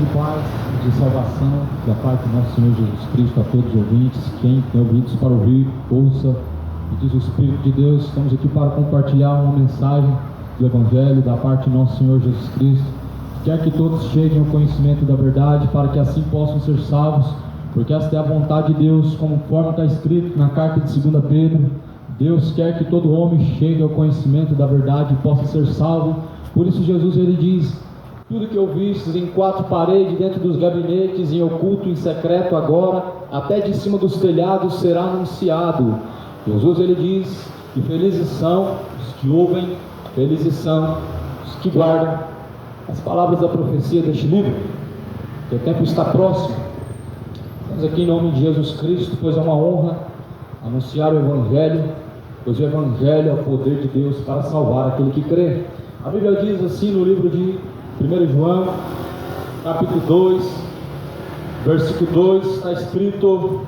e paz de salvação da parte do nosso Senhor Jesus Cristo a todos os ouvintes. Quem tem ouvidos para ouvir, ouça. E diz o Espírito de Deus, estamos aqui para compartilhar uma mensagem do Evangelho da parte do nosso Senhor Jesus Cristo. Quer que todos cheguem ao conhecimento da verdade, para que assim possam ser salvos, porque esta é a vontade de Deus, conforme está escrito na carta de 2 Pedro. Deus quer que todo homem chegue ao conhecimento da verdade e possa ser salvo. Por isso Jesus ele diz: tudo que ouvistes em 4 paredes, dentro dos gabinetes, em oculto, em secreto, agora, até de cima dos telhados será anunciado. Jesus ele diz que felizes são os que ouvem, felizes são os que guardam as palavras da profecia deste livro, que o tempo está próximo. Estamos aqui em nome de Jesus Cristo, pois é uma honra anunciar o Evangelho, pois o Evangelho é o poder de Deus para salvar aquele que crê. A Bíblia diz assim no livro de 1 João, capítulo 2, versículo 2, está escrito: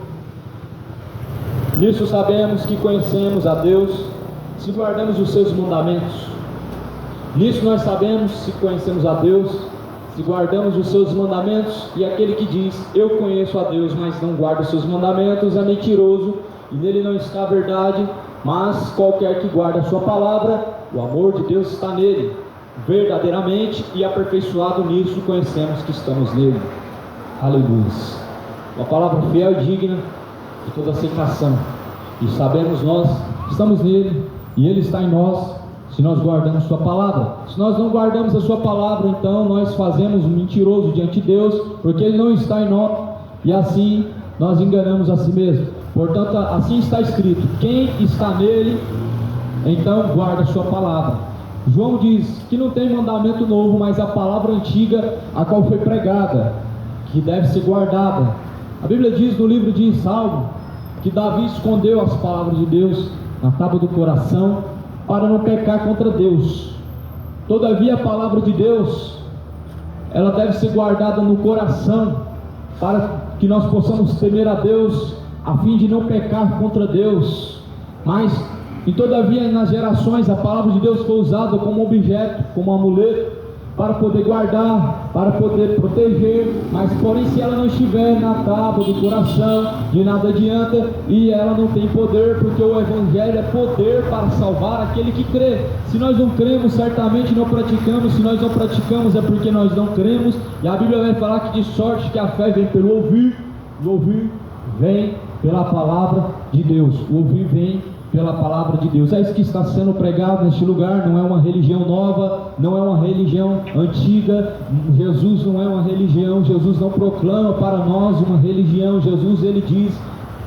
nisso sabemos que conhecemos a Deus, se guardamos os seus mandamentos. Nisso nós sabemos se conhecemos a Deus, se guardamos os seus mandamentos. E aquele que diz, eu conheço a Deus, mas não guarda os seus mandamentos, é mentiroso, e nele não está a verdade. Mas qualquer que guarda a sua palavra, o amor de Deus está nele. Verdadeiramente e aperfeiçoado nisso conhecemos que estamos nele. Aleluia. Uma palavra fiel e digna de toda aceitação. E sabemos nós que estamos nele e ele está em nós, se nós guardamos sua palavra. Se nós não guardamos a sua palavra, então nós fazemos um mentiroso diante de Deus, porque ele não está em nós, e assim nós enganamos a si mesmo. Portanto, assim está escrito: quem está nele, então guarda a sua palavra. João diz que não tem mandamento novo, mas a palavra antiga, a qual foi pregada, que deve ser guardada. A Bíblia diz no livro de Salmo que Davi escondeu as palavras de Deus na tábua do coração, para não pecar contra Deus. Todavia a palavra de Deus, ela deve ser guardada no coração, para que nós possamos temer a Deus, a fim de não pecar contra Deus. Mas, e todavia, nas gerações, a palavra de Deus foi usada como objeto, como amuleto, para poder guardar, para poder proteger. Mas porém, se ela não estiver na tábua do coração, de nada adianta, e ela não tem poder, porque o Evangelho é poder para salvar aquele que crê. Se nós não cremos, certamente não praticamos. Se nós não praticamos, é porque nós não cremos. E a Bíblia vai falar que de sorte que a fé vem pelo ouvir, e o ouvir vem pela palavra de Deus. O ouvir vem pela palavra de Deus. É isso que está sendo pregado neste lugar. Não é uma religião nova, não é uma religião antiga. Jesus não é uma religião. Jesus não proclama para nós uma religião. Jesus ele diz,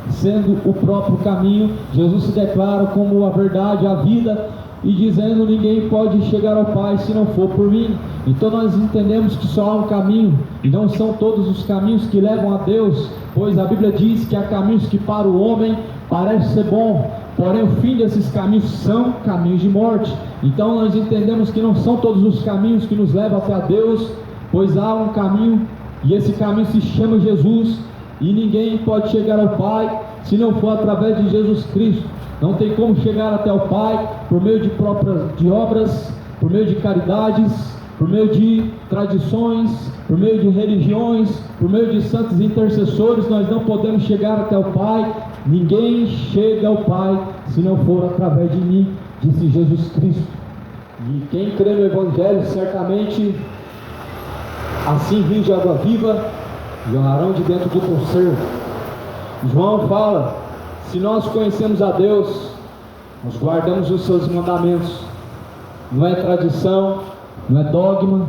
sendo o próprio caminho, Jesus se declara como a verdade, a vida, e dizendo: ninguém pode chegar ao Pai se não for por mim. Então nós entendemos que só há um caminho, e não são todos os caminhos que levam a Deus, pois a Bíblia diz que há caminhos que para o homem parece ser bom, porém o fim desses caminhos são caminhos de morte. Então nós entendemos que não são todos os caminhos que nos levam até a Deus, pois há um caminho, e esse caminho se chama Jesus, e ninguém pode chegar ao Pai se não for através de Jesus Cristo. Não tem como chegar até o Pai por meio de obras, por meio de caridades, por meio de tradições, por meio de religiões, por meio de santos intercessores. Nós não podemos chegar até o Pai. Ninguém chega ao Pai se não for através de mim, disse Jesus Cristo. E quem crê no Evangelho, certamente assim vinha água viva, jorrarão de dentro do teu ser. João fala: se nós conhecemos a Deus, nós guardamos os seus mandamentos. Não é tradição, não é dogma,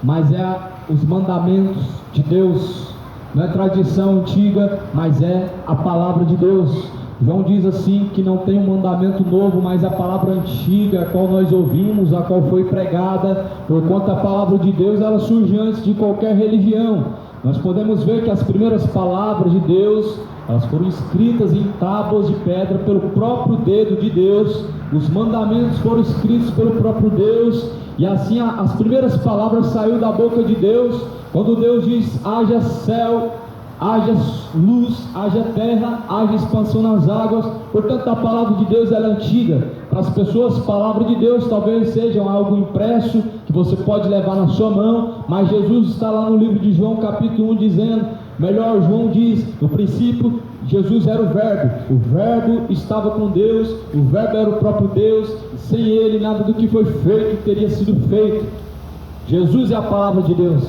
mas é os mandamentos de Deus. Não é tradição antiga, mas é a palavra de Deus. João diz assim que não tem um mandamento novo, mas a palavra antiga, a qual nós ouvimos, a qual foi pregada, porquanto a palavra de Deus ela surge antes de qualquer religião. Nós podemos ver que as primeiras palavras de Deus, elas foram escritas em tábuas de pedra pelo próprio dedo de Deus. Os mandamentos foram escritos pelo próprio Deus, e assim as primeiras palavras saíram da boca de Deus, quando Deus diz: haja céu, haja luz, haja terra, haja expansão nas águas. Portanto, a palavra de Deus ela é antiga. Para as pessoas, palavra de Deus talvez seja algo impresso que você pode levar na sua mão, mas Jesus está lá no livro de João capítulo 1 dizendo, melhor, João diz, no princípio Jesus era o verbo estava com Deus, o verbo era o próprio Deus, e sem ele nada do que foi feito teria sido feito. Jesus é a palavra de Deus.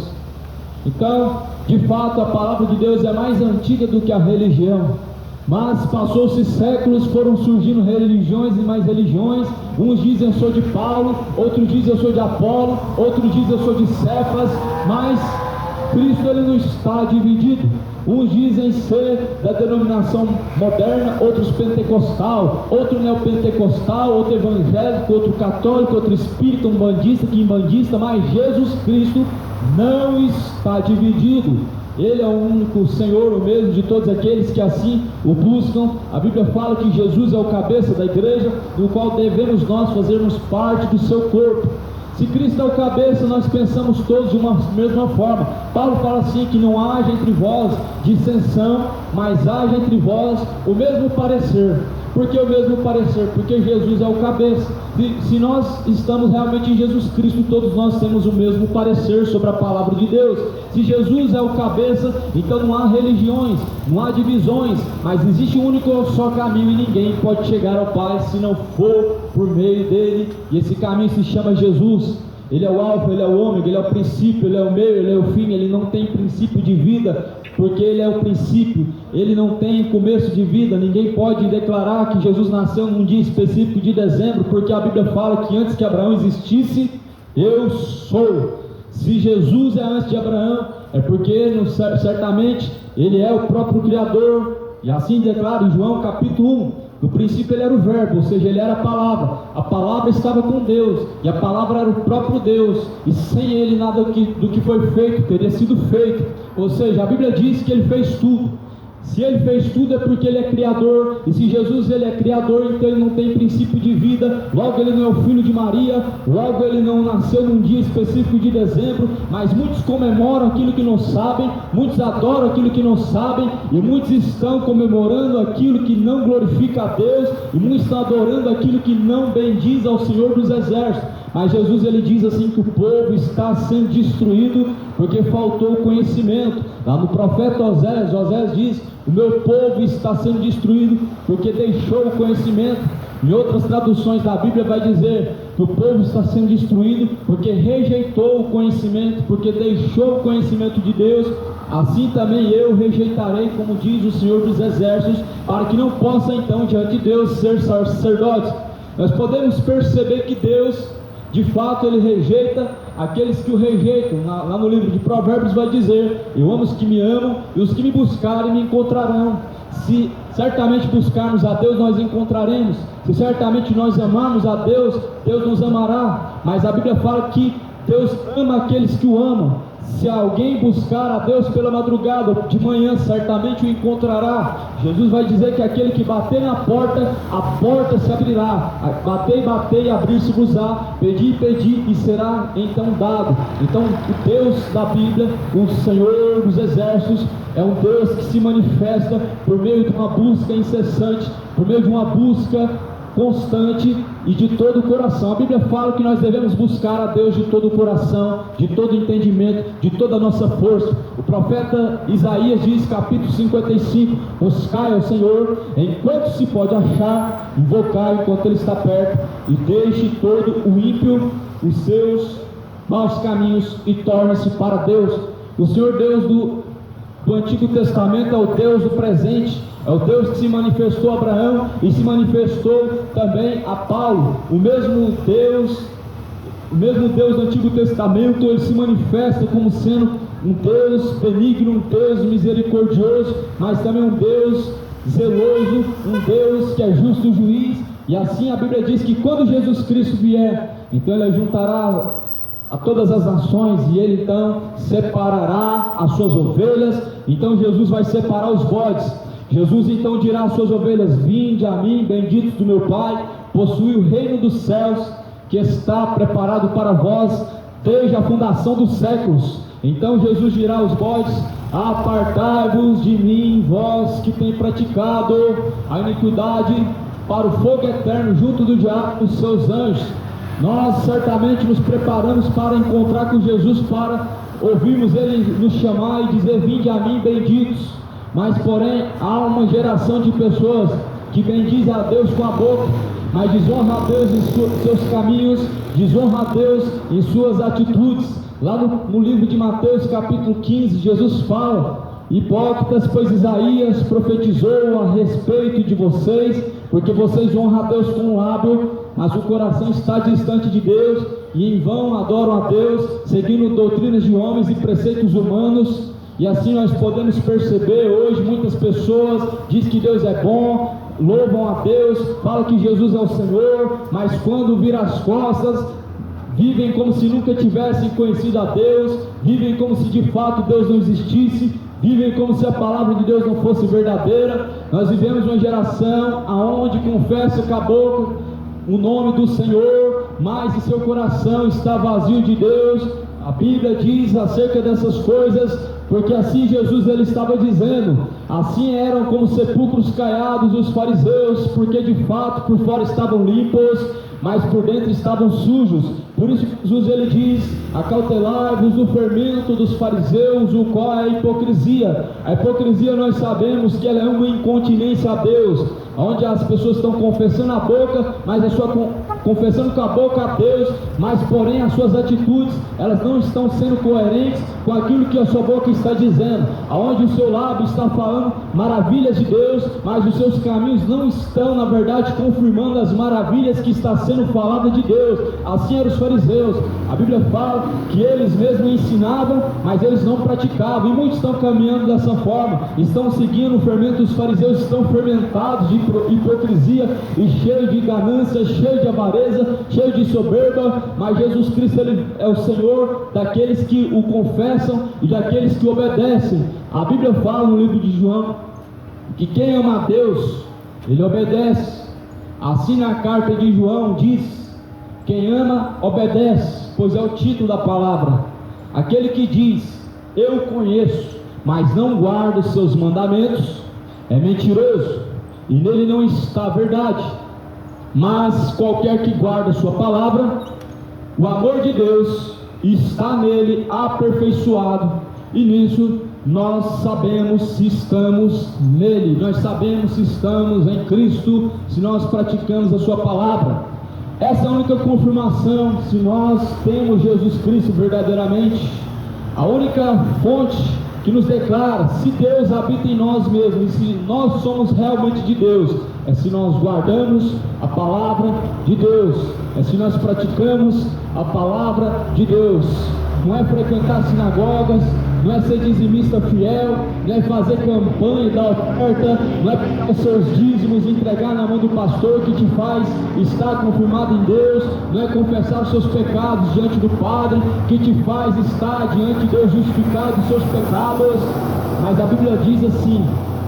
Então, de fato, a palavra de Deus é mais antiga do que a religião. Mas passou-se séculos, foram surgindo religiões e mais religiões. Uns dizem eu sou de Paulo, outros dizem eu sou de Apolo, outros dizem eu sou de Cefas. Mas Cristo ele não está dividido. Uns dizem ser da denominação moderna, outros pentecostal, outro neopentecostal, outro evangélico, outro católico, outro espírita, um bandista, quimbandista, mas Jesus Cristo não está dividido. Ele é o único Senhor, o mesmo de todos aqueles que assim o buscam. A Bíblia fala que Jesus é o cabeça da igreja, do qual devemos nós fazermos parte do seu corpo. Se Cristo é o cabeça, nós pensamos todos de uma mesma forma. Paulo fala assim, que não haja entre vós dissensão, mas haja entre vós o mesmo parecer. Por que o mesmo parecer? Porque Jesus é o cabeça. Se nós estamos realmente em Jesus Cristo, todos nós temos o mesmo parecer sobre a palavra de Deus. Se Jesus é o cabeça, então não há religiões, não há divisões, mas existe um único só caminho e ninguém pode chegar ao Pai se não for por meio dele, e esse caminho se chama Jesus. Ele é o alfa, ele é o ômega, ele é o princípio, ele é o meio, ele é o fim. Ele não tem princípio de vida, porque ele é o princípio. Ele não tem começo de vida. Ninguém pode declarar que Jesus nasceu num dia específico de dezembro, porque a Bíblia fala que antes que Abraão existisse, eu sou. Se Jesus é antes de Abraão, é porque certamente ele é o próprio Criador. E assim declara em João capítulo 1. No princípio ele era o verbo, ou seja, ele era a palavra estava com Deus, e a palavra era o próprio Deus, e sem ele nada do que foi feito teria sido feito. Ou seja, a Bíblia diz que ele fez tudo. Se ele fez tudo é porque ele é criador, e se Jesus ele é criador, então ele não tem princípio de vida, logo ele não é o filho de Maria, logo ele não nasceu num dia específico de dezembro. Mas muitos comemoram aquilo que não sabem, muitos adoram aquilo que não sabem, e muitos estão comemorando aquilo que não glorifica a Deus, e muitos estão adorando aquilo que não bendiz ao Senhor dos Exércitos. Mas Jesus ele diz assim que o povo está sendo destruído porque faltou conhecimento. Lá no profeta Osés diz: o meu povo está sendo destruído porque deixou o conhecimento. Em outras traduções da Bíblia vai dizer que o povo está sendo destruído porque rejeitou o conhecimento, porque deixou o conhecimento de Deus. Assim também eu rejeitarei, como diz o Senhor dos Exércitos, para que não possa então diante de Deus ser sacerdote. Nós podemos perceber que Deus, de fato, ele rejeita aqueles que o rejeitam. Lá no livro de Provérbios vai dizer: eu amo os que me amam, e os que me buscarem me encontrarão. Se certamente buscarmos a Deus, nós encontraremos. Se certamente nós amarmos a Deus, Deus nos amará. Mas a Bíblia fala que Deus ama aqueles que o amam. Se alguém buscar a Deus pela madrugada, de manhã certamente o encontrará. Jesus vai dizer que aquele que bater na porta, a porta se abrirá. Batei, e abrir-se-vos-á. Pedi, e será então dado. Então o Deus da Bíblia, o Senhor dos Exércitos, é um Deus que se manifesta por meio de uma busca incessante, por meio de uma busca constante e de todo o coração. A Bíblia fala que nós devemos buscar a Deus de todo o coração, de todo o entendimento, de toda a nossa força. O profeta Isaías diz, capítulo 55: buscai ao Senhor enquanto se pode achar, invocai enquanto ele está perto, e deixe todo o ímpio os seus maus caminhos e torne-se para Deus. O Senhor Deus do Antigo Testamento é o Deus do presente, é o Deus que se manifestou a Abraão e se manifestou também a Paulo. O mesmo Deus do Antigo Testamento, ele se manifesta como sendo um Deus benigno, um Deus misericordioso, mas também um Deus zeloso, um Deus que é justo juiz. E assim a Bíblia diz que quando Jesus Cristo vier, então ele juntará a todas as nações, e ele então separará as suas ovelhas. Então Jesus vai separar os bodes. Jesus então dirá às suas ovelhas: vinde a mim, benditos do meu Pai, possui o reino dos céus, que está preparado para vós desde a fundação dos séculos. Então Jesus dirá aos bodes: apartai-vos de mim, vós que tem praticado a iniquidade, para o fogo eterno junto do diabo e dos seus anjos. Nós certamente nos preparamos para encontrar com Jesus, para ouvirmos Ele nos chamar e dizer: vinde a mim, benditos. Mas porém há uma geração de pessoas que bendiz a Deus com a boca, mas desonra a Deus em seus caminhos, desonra a Deus em suas atitudes. Lá no livro de Mateus capítulo 15, Jesus fala: hipócritas, pois Isaías profetizou a respeito de vocês, porque vocês honram a Deus com o lábio, mas o coração está distante de Deus, e em vão adoram a Deus, seguindo doutrinas de homens e preceitos humanos. E assim nós podemos perceber hoje, muitas pessoas dizem que Deus é bom, louvam a Deus, falam que Jesus é o Senhor, mas quando viram as costas, vivem como se nunca tivessem conhecido a Deus, vivem como se de fato Deus não existisse, vivem como se a palavra de Deus não fosse verdadeira. Nós vivemos uma geração aonde confessa com a boca o nome do Senhor, mas em seu coração está vazio de Deus. A Bíblia diz acerca dessas coisas, porque assim Jesus ele estava dizendo: assim eram como sepulcros caiados os fariseus, porque de fato por fora estavam limpos, mas por dentro estavam sujos. Por isso Jesus ele diz: acautelai-vos do fermento dos fariseus, o qual é a hipocrisia. A hipocrisia, nós sabemos que ela é uma incontinência a Deus, onde as pessoas estão confessando a boca, mas confessando com a boca a Deus, mas porém as suas atitudes, elas não estão sendo coerentes com aquilo que a sua boca está dizendo, aonde o seu lábio está falando maravilhas de Deus, mas os seus caminhos não estão, na verdade, confirmando as maravilhas que está sendo falada de Deus. Assim eram os fariseus. A Bíblia fala que eles mesmos ensinavam, mas eles não praticavam, e muitos estão caminhando dessa forma, estão seguindo o fermento dos fariseus, estão fermentados de hipocrisia e cheio de ganância, cheio de avareza, cheio de soberba. Mas Jesus Cristo ele é o Senhor daqueles que o confessam e daqueles que obedecem. A Bíblia fala no livro de João que quem ama a Deus, ele obedece. Assim na carta de João diz: quem ama, obedece, pois é o título da palavra. Aquele que diz: eu conheço, mas não guarda os seus mandamentos, é mentiroso, e nele não está a verdade. Mas qualquer que guarda a sua palavra, o amor de Deus está nele aperfeiçoado, e nisso nós sabemos se estamos nele. Nós sabemos se estamos em Cristo, se nós praticamos a sua palavra. Essa é a única confirmação se nós temos Jesus Cristo verdadeiramente. A única fonte que nos declara se Deus habita em nós mesmos e se nós somos realmente de Deus é se nós guardamos a palavra de Deus, é se nós praticamos a palavra de Deus. Não é frequentar sinagogas, não é ser dizimista fiel, não é fazer campanha, dar oferta, não é pegar os seus dízimos e entregar na mão do pastor que te faz estar confirmado em Deus, não é confessar os seus pecados diante do Padre que te faz estar diante de Deus justificado dos seus pecados. Mas a Bíblia diz assim: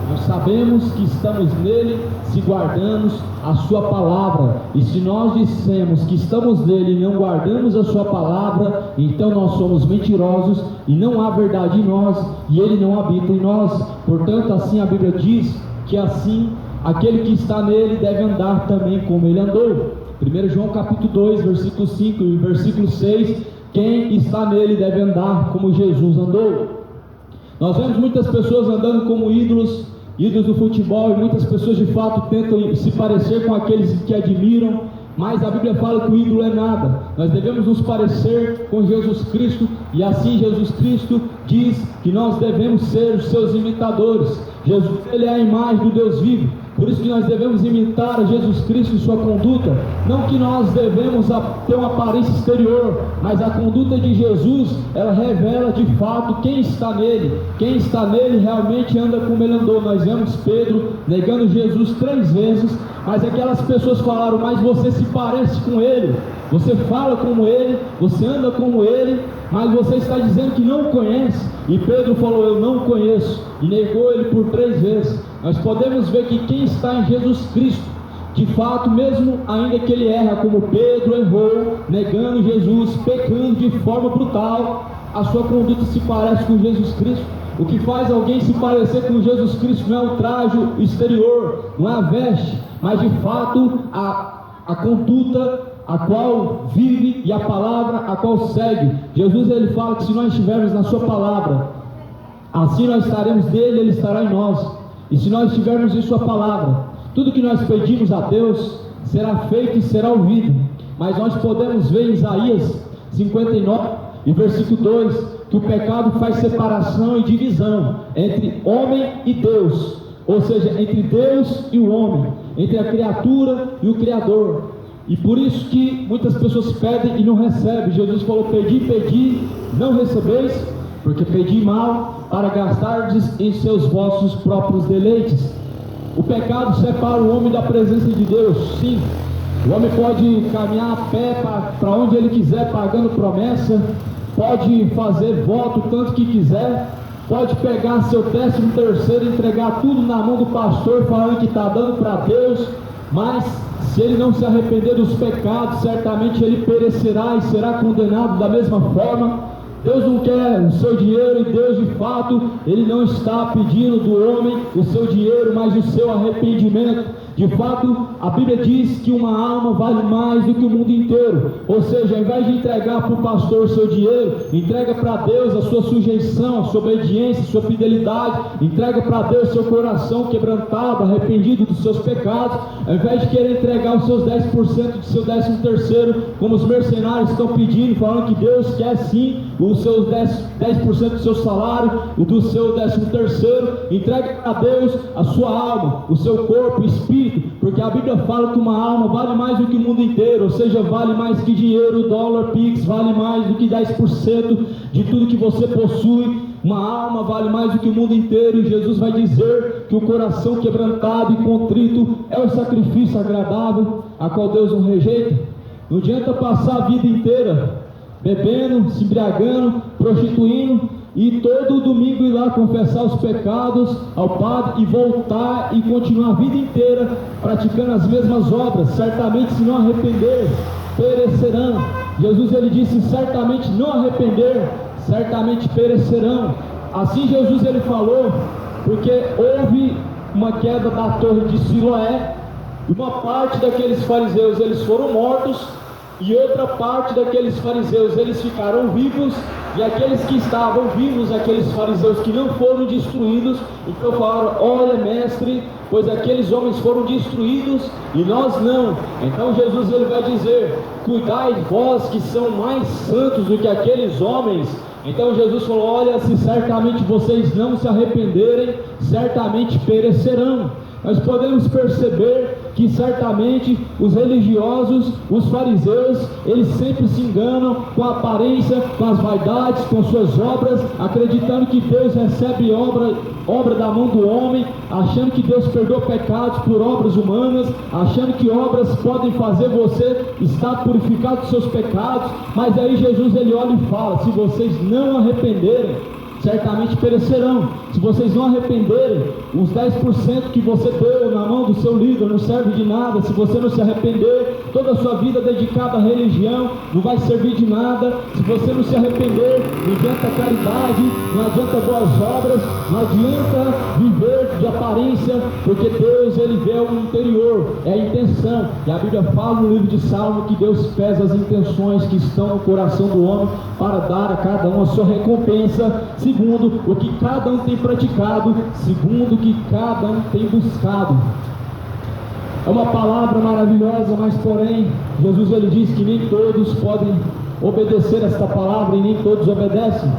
nós sabemos que estamos nele se guardamos a sua palavra. E se nós dissemos que estamos nele e não guardamos a sua palavra, então nós somos mentirosos e não há verdade em nós, e ele não habita em nós. Portanto, assim a Bíblia diz que assim aquele que está nele deve andar também como ele andou. 1 João capítulo 2, versículo 5 e versículo 6: quem está nele deve andar como Jesus andou. Nós vemos muitas pessoas andando como ídolos do futebol, e muitas pessoas de fato tentam se parecer com aqueles que admiram, mas a Bíblia fala que o ídolo é nada. Nós devemos nos parecer com Jesus Cristo, e assim Jesus Cristo diz que nós devemos ser os seus imitadores. Jesus, ele é a imagem do Deus vivo, por isso que nós devemos imitar a Jesus Cristo em sua conduta. Não que nós devemos ter uma aparência exterior, mas a conduta de Jesus, ela revela de fato quem está nele. Quem está nele realmente anda como ele andou. Nós vemos Pedro negando Jesus 3 vezes, mas aquelas pessoas falaram: mas você se parece com ele, você fala como ele, você anda como ele, mas você está dizendo que não o conhece. E Pedro falou: eu não o conheço, e negou ele por 3 vezes. Nós podemos ver que quem está em Jesus Cristo, de fato, mesmo ainda que ele erra, como Pedro errou, negando Jesus, pecando de forma brutal, a sua conduta se parece com Jesus Cristo. O que faz alguém se parecer com Jesus Cristo não é o traje exterior, não é a veste, mas de fato a conduta a qual vive e a palavra a qual segue. Jesus ele fala que se nós estivermos na sua palavra, assim nós estaremos nele, ele estará em nós. E se nós estivermos em sua palavra, tudo que nós pedimos a Deus será feito e será ouvido. Mas nós podemos ver em Isaías 59 e versículo 2 que o pecado faz separação e divisão entre homem e Deus, ou seja, entre Deus e o homem, entre a criatura e o Criador. E por isso que muitas pessoas pedem e não recebem. Jesus falou: pedi, não recebeis, porque pedi mal para gastardes em seus vossos próprios deleites. O pecado separa o homem da presença de Deus, sim. O homem pode caminhar a pé para onde ele quiser, pagando promessa, pode fazer voto tanto que quiser, pode pegar seu 13º, entregar tudo na mão do pastor, falando que está dando para Deus, mas se ele não se arrepender dos pecados, certamente ele perecerá e será condenado da mesma forma. Deus não quer o seu dinheiro, e Deus de fato, ele não está pedindo do homem o seu dinheiro, mas o seu arrependimento. De fato, a Bíblia diz que uma alma vale mais do que o mundo inteiro. Ou seja, ao invés de entregar para o pastor o seu dinheiro, entrega para Deus a sua sujeição, a sua obediência, a sua fidelidade. Entrega para Deus seu coração quebrantado, arrependido dos seus pecados. Ao invés de querer entregar os seus 10% do seu 13º, como os mercenários estão pedindo, falando que Deus quer sim os seus 10% do seu salário e do seu 13º, entregue a Deus a sua alma, o seu corpo, o espírito, porque a Bíblia fala que uma alma vale mais do que o mundo inteiro, ou seja, vale mais que dinheiro, dólar, pix, vale mais do que 10% de tudo que você possui. Uma alma vale mais do que o mundo inteiro, e Jesus vai dizer que o coração quebrantado e contrito é o sacrifício agradável, a qual Deus não rejeita. Não adianta passar a vida inteira bebendo, se embriagando, prostituindo, e todo domingo ir lá confessar os pecados ao Padre e voltar e continuar a vida inteira praticando as mesmas obras. Certamente, se não arrepender, perecerão. Jesus ele disse: certamente não arrepender, certamente perecerão. Assim Jesus ele falou, porque houve uma queda da torre de Siloé, e uma parte daqueles fariseus eles foram mortos, e outra parte daqueles fariseus eles ficaram vivos, e aqueles que estavam vivos, aqueles fariseus que não foram destruídos, então falaram: olha mestre, pois aqueles homens foram destruídos e nós não. Então Jesus ele vai dizer: cuidai vós que são mais santos do que aqueles homens. Então Jesus falou: olha, se certamente vocês não se arrependerem, certamente perecerão. Nós podemos perceber que certamente os religiosos, os fariseus, eles sempre se enganam com a aparência, com as vaidades, com suas obras, acreditando que Deus recebe obra da mão do homem, achando que Deus perdoa pecados por obras humanas, achando que obras podem fazer você estar purificado dos seus pecados. Mas aí Jesus ele olha e fala: se vocês não arrependerem, certamente perecerão. Se vocês não arrependerem, os 10% que você deu na mão do seu líder não serve de nada. Se você não se arrepender, toda a sua vida dedicada à religião não vai servir de nada. Se você não se arrepender, não adianta caridade, não adianta boas obras, não adianta viver de aparência, porque Deus ele vê o interior, é a intenção. E a Bíblia fala no livro de Salmo que Deus pesa as intenções que estão no coração do homem para dar a cada um a sua recompensa, segundo o que cada um tem praticado, segundo o que cada um tem buscado. É uma palavra maravilhosa, mas porém Jesus ele diz que nem todos podem obedecer esta palavra e nem todos obedecem.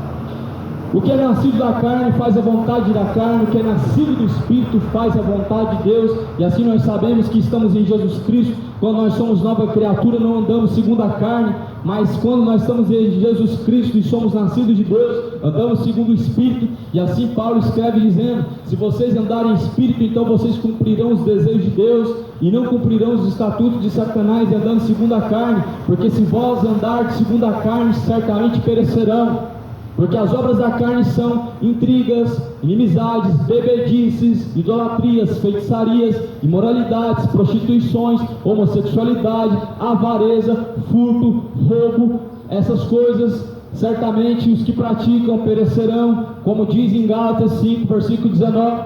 O que é nascido da carne faz a vontade da carne, o que é nascido do Espírito faz a vontade de Deus. E assim nós sabemos que estamos em Jesus Cristo. Quando nós somos nova criatura, não andamos segundo a carne, mas quando nós estamos em Jesus Cristo e somos nascidos de Deus, andamos segundo o Espírito. E assim Paulo escreve dizendo: se vocês andarem em Espírito, então vocês cumprirão os desejos de Deus e não cumprirão os estatutos de Satanás, andando segundo a carne, porque se vós andardes segundo a carne, certamente perecerão. Porque as obras da carne são intrigas, inimizades, bebedices, idolatrias, feitiçarias, imoralidades, prostituições, homossexualidade, avareza, furto, roubo. Essas coisas, certamente os que praticam perecerão, como diz em Gálatas 5, versículo 19.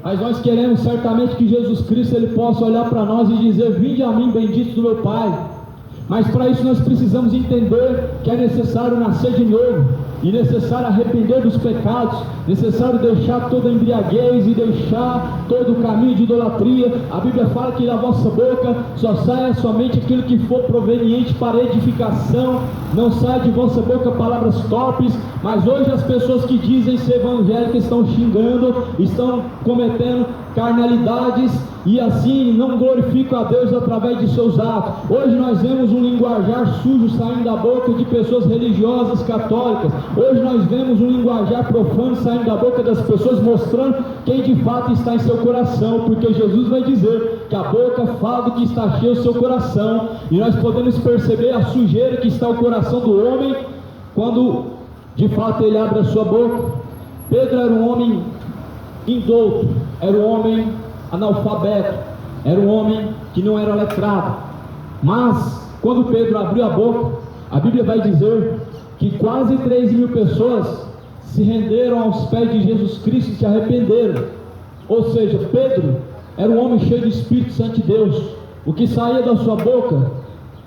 Mas nós queremos certamente que Jesus Cristo ele possa olhar para nós e dizer: vinde a mim, benditos do meu Pai. Mas para isso nós precisamos entender que é necessário nascer de novo, e necessário arrepender dos pecados, necessário deixar toda embriaguez e deixar todo o caminho de idolatria. A Bíblia fala que da vossa boca só saia somente aquilo que for proveniente para edificação, não saia de vossa boca palavras torpes. Mas hoje as pessoas que dizem ser evangélicas estão xingando, estão cometendo carnalidades e assim não glorificam a Deus através de seus atos. Hoje nós vemos um linguajar sujo saindo da boca de pessoas religiosas católicas. Hoje nós vemos um linguajar profano saindo da boca das pessoas, mostrando quem de fato está em seu coração, porque Jesus vai dizer que a boca fala do que está cheio o seu coração, e nós podemos perceber a sujeira que está o coração do homem quando de fato ele abre a sua boca. Pedro era um homem indouto, era um homem analfabeto, era um homem que não era letrado, mas quando Pedro abriu a boca, a Bíblia vai dizer que quase 3.000 pessoas se renderam aos pés de Jesus Cristo e se arrependeram. Ou seja, Pedro era um homem cheio do Espírito Santo de Deus. O que saía da sua boca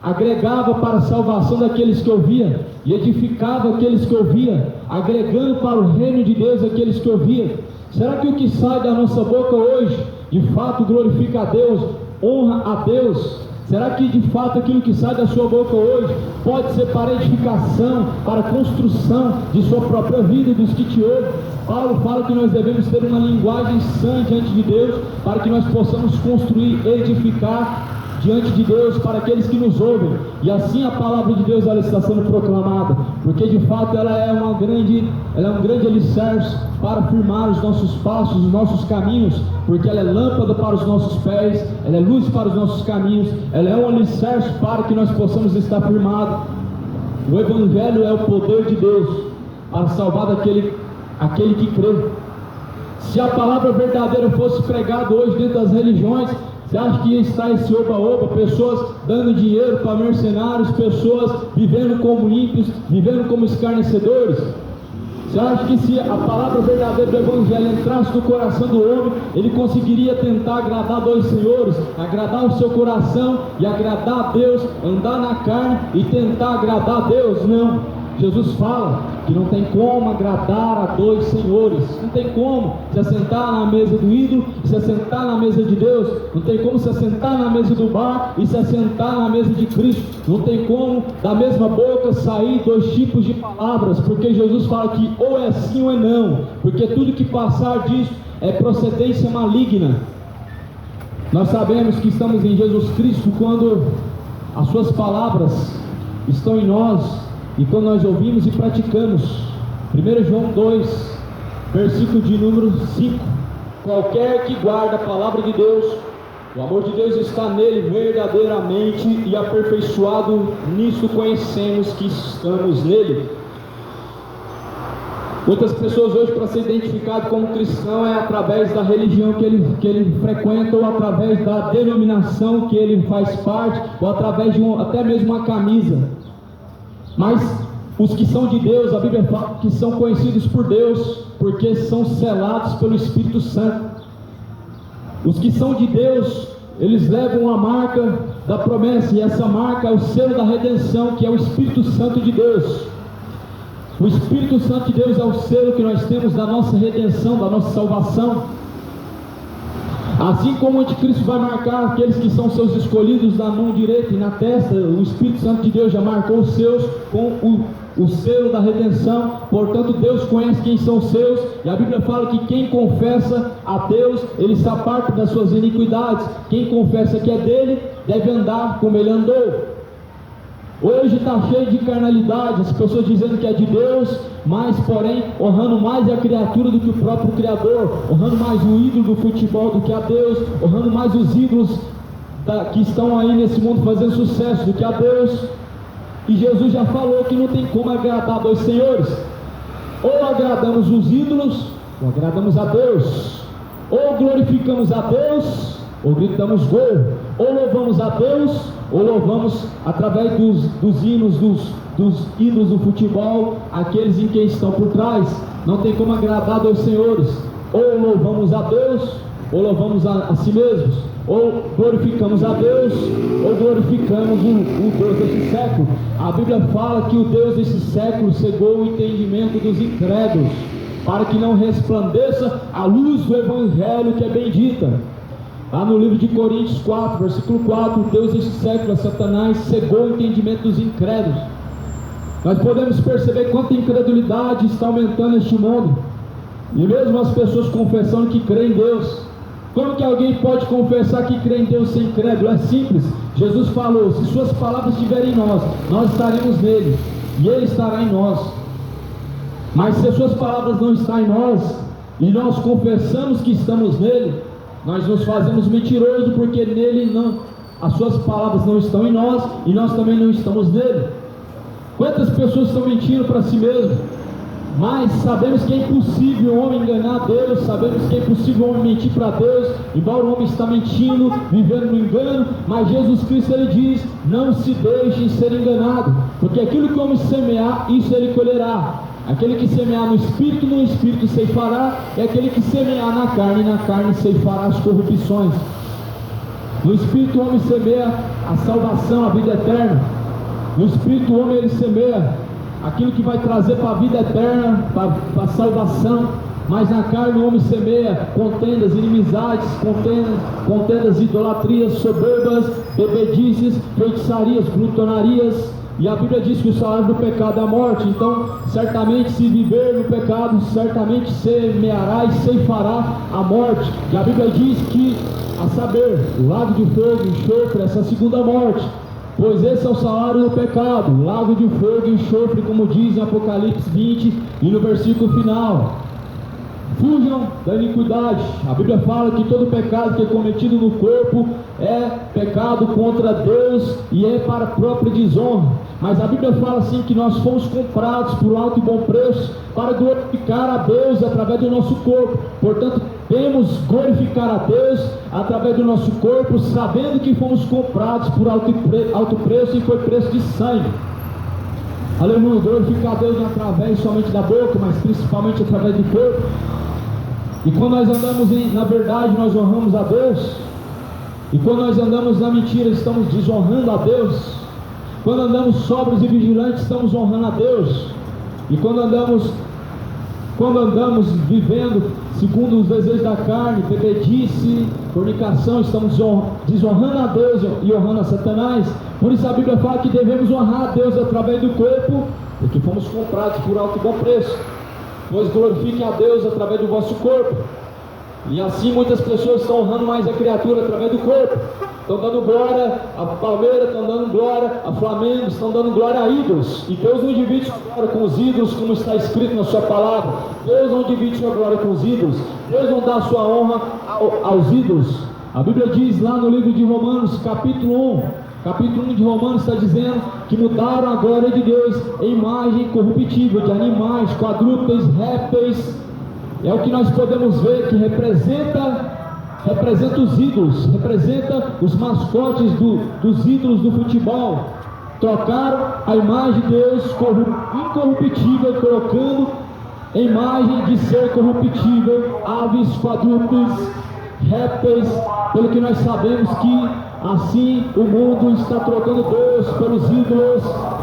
agregava para a salvação daqueles que ouviam e edificava aqueles que ouviam, agregando para o reino de Deus aqueles que ouviam. Será que o que sai da nossa boca hoje de fato glorifica a Deus, honra a Deus? Será que de fato aquilo que sai da sua boca hoje pode ser para edificação, para construção de sua própria vida e dos que te ouvem? Paulo fala que nós devemos ter uma linguagem sã diante de Deus, para que nós possamos construir, edificar diante de Deus para aqueles que nos ouvem. E assim a palavra de Deus ela está sendo proclamada, porque de fato ela é um grande alicerce para firmar os nossos passos, os nossos caminhos, porque ela é lâmpada para os nossos pés, ela é luz para os nossos caminhos, ela é um alicerce para que nós possamos estar firmados. O Evangelho é o poder de Deus para salvar aquele que crê. Se a palavra verdadeira fosse pregada hoje dentro das religiões, você acha que ia estar esse oba-oba, pessoas dando dinheiro para mercenários, pessoas vivendo como ímpios, vivendo como escarnecedores? Você acha que se a palavra verdadeira do Evangelho entrasse no coração do homem, ele conseguiria tentar agradar dois senhores, agradar o seu coração e agradar a Deus, andar na carne e tentar agradar a Deus? Não. Jesus fala que não tem como agradar a dois senhores, não tem como se assentar na mesa do ídolo e se assentar na mesa de Deus, não tem como se assentar na mesa do bar e se assentar na mesa de Cristo, não tem como da mesma boca sair dois tipos de palavras, porque Jesus fala que ou é sim ou é não, porque tudo que passar disso é procedência maligna. Nós sabemos que estamos em Jesus Cristo quando as suas palavras estão em nós, e quando nós ouvimos e praticamos. 1 João 2, versículo de número 5: qualquer que guarda a palavra de Deus, o amor de Deus está nele verdadeiramente, e aperfeiçoado nisso conhecemos que estamos nele. Muitas pessoas hoje, para ser identificado como cristão, é através da religião que ele frequenta, ou através da denominação que ele faz parte, ou através de até mesmo uma camisa. Mas os que são de Deus, a Bíblia fala que são conhecidos por Deus, porque são selados pelo Espírito Santo. Os que são de Deus, eles levam a marca da promessa, e essa marca é o selo da redenção, que é o Espírito Santo de Deus. O Espírito Santo de Deus é o selo que nós temos da nossa redenção, da nossa salvação. Assim como o anticristo vai marcar aqueles que são seus escolhidos na mão direita e na testa, o Espírito Santo de Deus já marcou os seus com o selo da redenção. Portanto, Deus conhece quem são os seus, e a Bíblia fala que quem confessa a Deus, ele se aparta das suas iniquidades. Quem confessa que é dele, deve andar como ele andou. Hoje está cheio de carnalidade, as pessoas dizendo que é de Deus, mas porém honrando mais a criatura do que o próprio Criador, honrando mais o ídolo do futebol do que a Deus, honrando mais os ídolos que estão aí nesse mundo fazendo sucesso do que a Deus. E Jesus já falou que não tem como agradar dois senhores: ou agradamos os ídolos, ou agradamos a Deus, ou glorificamos a Deus, ou gritamos gol, ou louvamos a Deus, ou louvamos através dos hinos, dos ídolos do futebol, aqueles em quem estão por trás. Não tem como agradar dois senhores. ou louvamos a Deus, ou louvamos a si mesmos, ou glorificamos a Deus, ou glorificamos o Deus desse século. A Bíblia fala que o Deus desse século cegou o entendimento dos incrédulos, para que não resplandeça a luz do Evangelho que é bendita. Lá no livro de Coríntios 4, versículo 4, o Deus desse século, Satanás, cegou o entendimento dos incrédulos. Nós podemos perceber quanta incredulidade está aumentando neste mundo, e mesmo as pessoas confessando que creem em Deus. Como que alguém pode confessar que crê em Deus sem incrédulo? É simples. Jesus falou: se suas palavras estiverem em nós, nós estaremos nele, e ele estará em nós. Mas se as suas palavras não estão em nós, e nós confessamos que estamos nele, nós nos fazemos mentirosos, porque nele não, as suas palavras não estão em nós, e nós também não estamos nele. Quantas pessoas estão mentindo para si mesmo? Mas sabemos que é impossível o homem enganar Deus, sabemos que é impossível o homem mentir para Deus, embora o homem está mentindo, vivendo no engano. Mas Jesus Cristo, ele diz: não se deixem ser enganados, porque aquilo que o homem semear, isso ele colherá. Aquele que semear no Espírito ceifará, e aquele que semear na carne ceifará as corrupções. No Espírito o homem semeia a salvação, a vida eterna. No Espírito o homem ele semeia aquilo que vai trazer para a vida eterna, para a salvação. Mas na carne o homem semeia contendas, inimizades, contendas, idolatrias, soberbas, bebedices, feitiçarias, glutonarias. E a Bíblia diz que o salário do pecado é a morte. Então, certamente, se viver no pecado, certamente semeará e ceifará a morte. E a Bíblia diz que, a saber, lago de fogo, enxofre, essa segunda morte. Pois esse é o salário do pecado, lago de fogo e enxofre, como diz em Apocalipse 20 e no versículo final. Fujam da iniquidade. A Bíblia fala que todo pecado que é cometido no corpo é pecado contra Deus e é para a própria desonra. Mas a Bíblia fala assim que nós fomos comprados por alto e bom preço para glorificar a Deus através do nosso corpo. Portanto, devemos glorificar a Deus através do nosso corpo, sabendo que fomos comprados por alto preço e foi preço de sangue. Aleluia. Glorificar a Deus não através somente da boca, mas principalmente através do corpo. E quando nós andamos na verdade, nós honramos a Deus. E quando nós andamos na mentira, estamos desonrando a Deus. Quando andamos sóbrios e vigilantes, estamos honrando a Deus. E quando andamos vivendo segundo os desejos da carne, bebedice, fornicação, estamos desonrando a Deus e honrando a Satanás. Por isso a Bíblia fala que devemos honrar a Deus através do corpo, porque fomos comprados por alto e bom preço. Pois glorifiquem a Deus através do vosso corpo. E assim muitas pessoas estão honrando mais a criatura através do corpo. Estão dando glória a Palmeiras, estão dando glória a Flamengo, estão dando glória a ídolos. E Deus não divide sua glória com os ídolos, como está escrito na sua palavra. Deus não divide sua glória com os ídolos. Deus não dá sua honra aos ídolos. A Bíblia diz lá no livro de Romanos, capítulo 1 de Romanos, está dizendo que mudaram a glória de Deus em imagem corruptível, de animais, quadrúpedes, répteis. É o que nós podemos ver que representa os ídolos, representa os mascotes dos ídolos do futebol. Trocaram a imagem de Deus incorruptível, colocando a imagem de ser corruptível, aves, quadrúpedes, répteis. Pelo que nós sabemos que assim o mundo está trocando Deus pelos ídolos.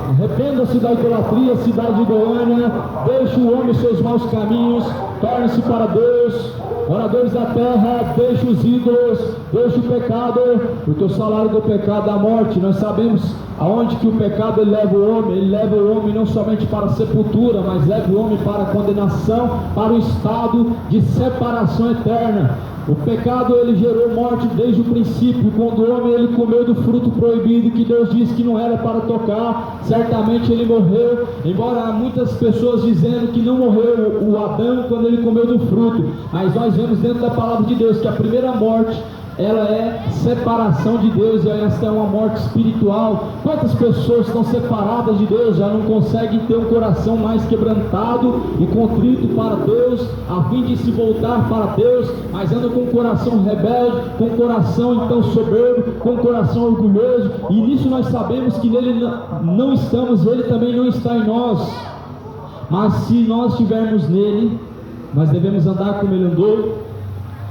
Arrependa-se da idolatria, cidade de Goiânia. Deixe o homem seus maus caminhos, torne-se para Deus. Moradores da terra, deixe os ídolos, deixe o pecado, porque o salário do pecado é a morte. Nós sabemos aonde que o pecado ele leva o homem não somente para a sepultura, mas leva o homem para a condenação, para o estado de separação eterna. O pecado ele gerou morte desde o princípio. Quando o homem ele comeu do fruto proibido, que Deus disse que não era para tocar, certamente ele morreu. Embora há muitas pessoas dizendo que não morreu o Adão quando ele comeu do fruto, mas nós vemos dentro da palavra de Deus que a primeira morte ela é separação de Deus, e essa é uma morte espiritual. Quantas pessoas estão separadas de Deus, já não conseguem ter um coração mais quebrantado e contrito para Deus, a fim de se voltar para Deus, mas andam com o coração rebelde, com o coração então soberbo, com o coração orgulhoso. E nisso nós sabemos que nele não estamos, ele também não está em nós. Mas se nós estivermos nele, nós devemos andar como Ele andou.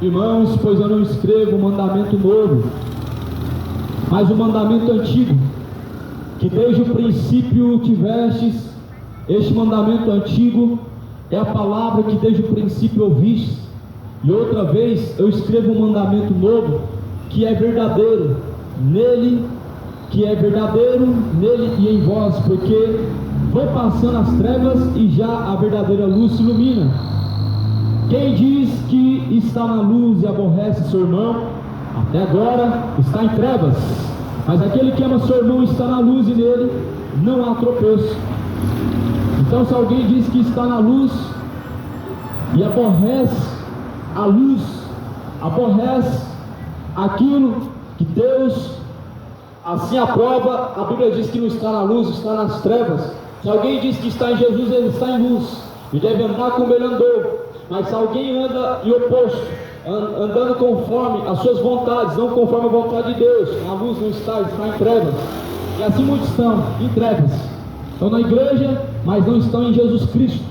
Irmãos, pois eu não escrevo um mandamento novo, mas um mandamento antigo, que desde o princípio tivestes. Este mandamento antigo é a palavra que desde o princípio ouvistes. E outra vez eu escrevo um mandamento novo, que é verdadeiro nele, e em vós, porque vão passando as trevas e já a verdadeira luz se ilumina. Quem diz que está na luz e aborrece seu irmão, até agora está em trevas, mas aquele que ama seu irmão está na luz, e nele não há tropeço. Então, se alguém diz que está na luz e aborrece a luz, aborrece aquilo que Deus assim aprova, a Bíblia diz que não está na luz, está nas trevas. Se alguém diz que está em Jesus, ele está em luz e deve andar como ele andou. Mas se alguém anda em oposto, andando conforme as suas vontades, não conforme a vontade de Deus, a luz não está, está em trevas. E assim muitos estão em trevas. Estão na igreja, mas não estão em Jesus Cristo.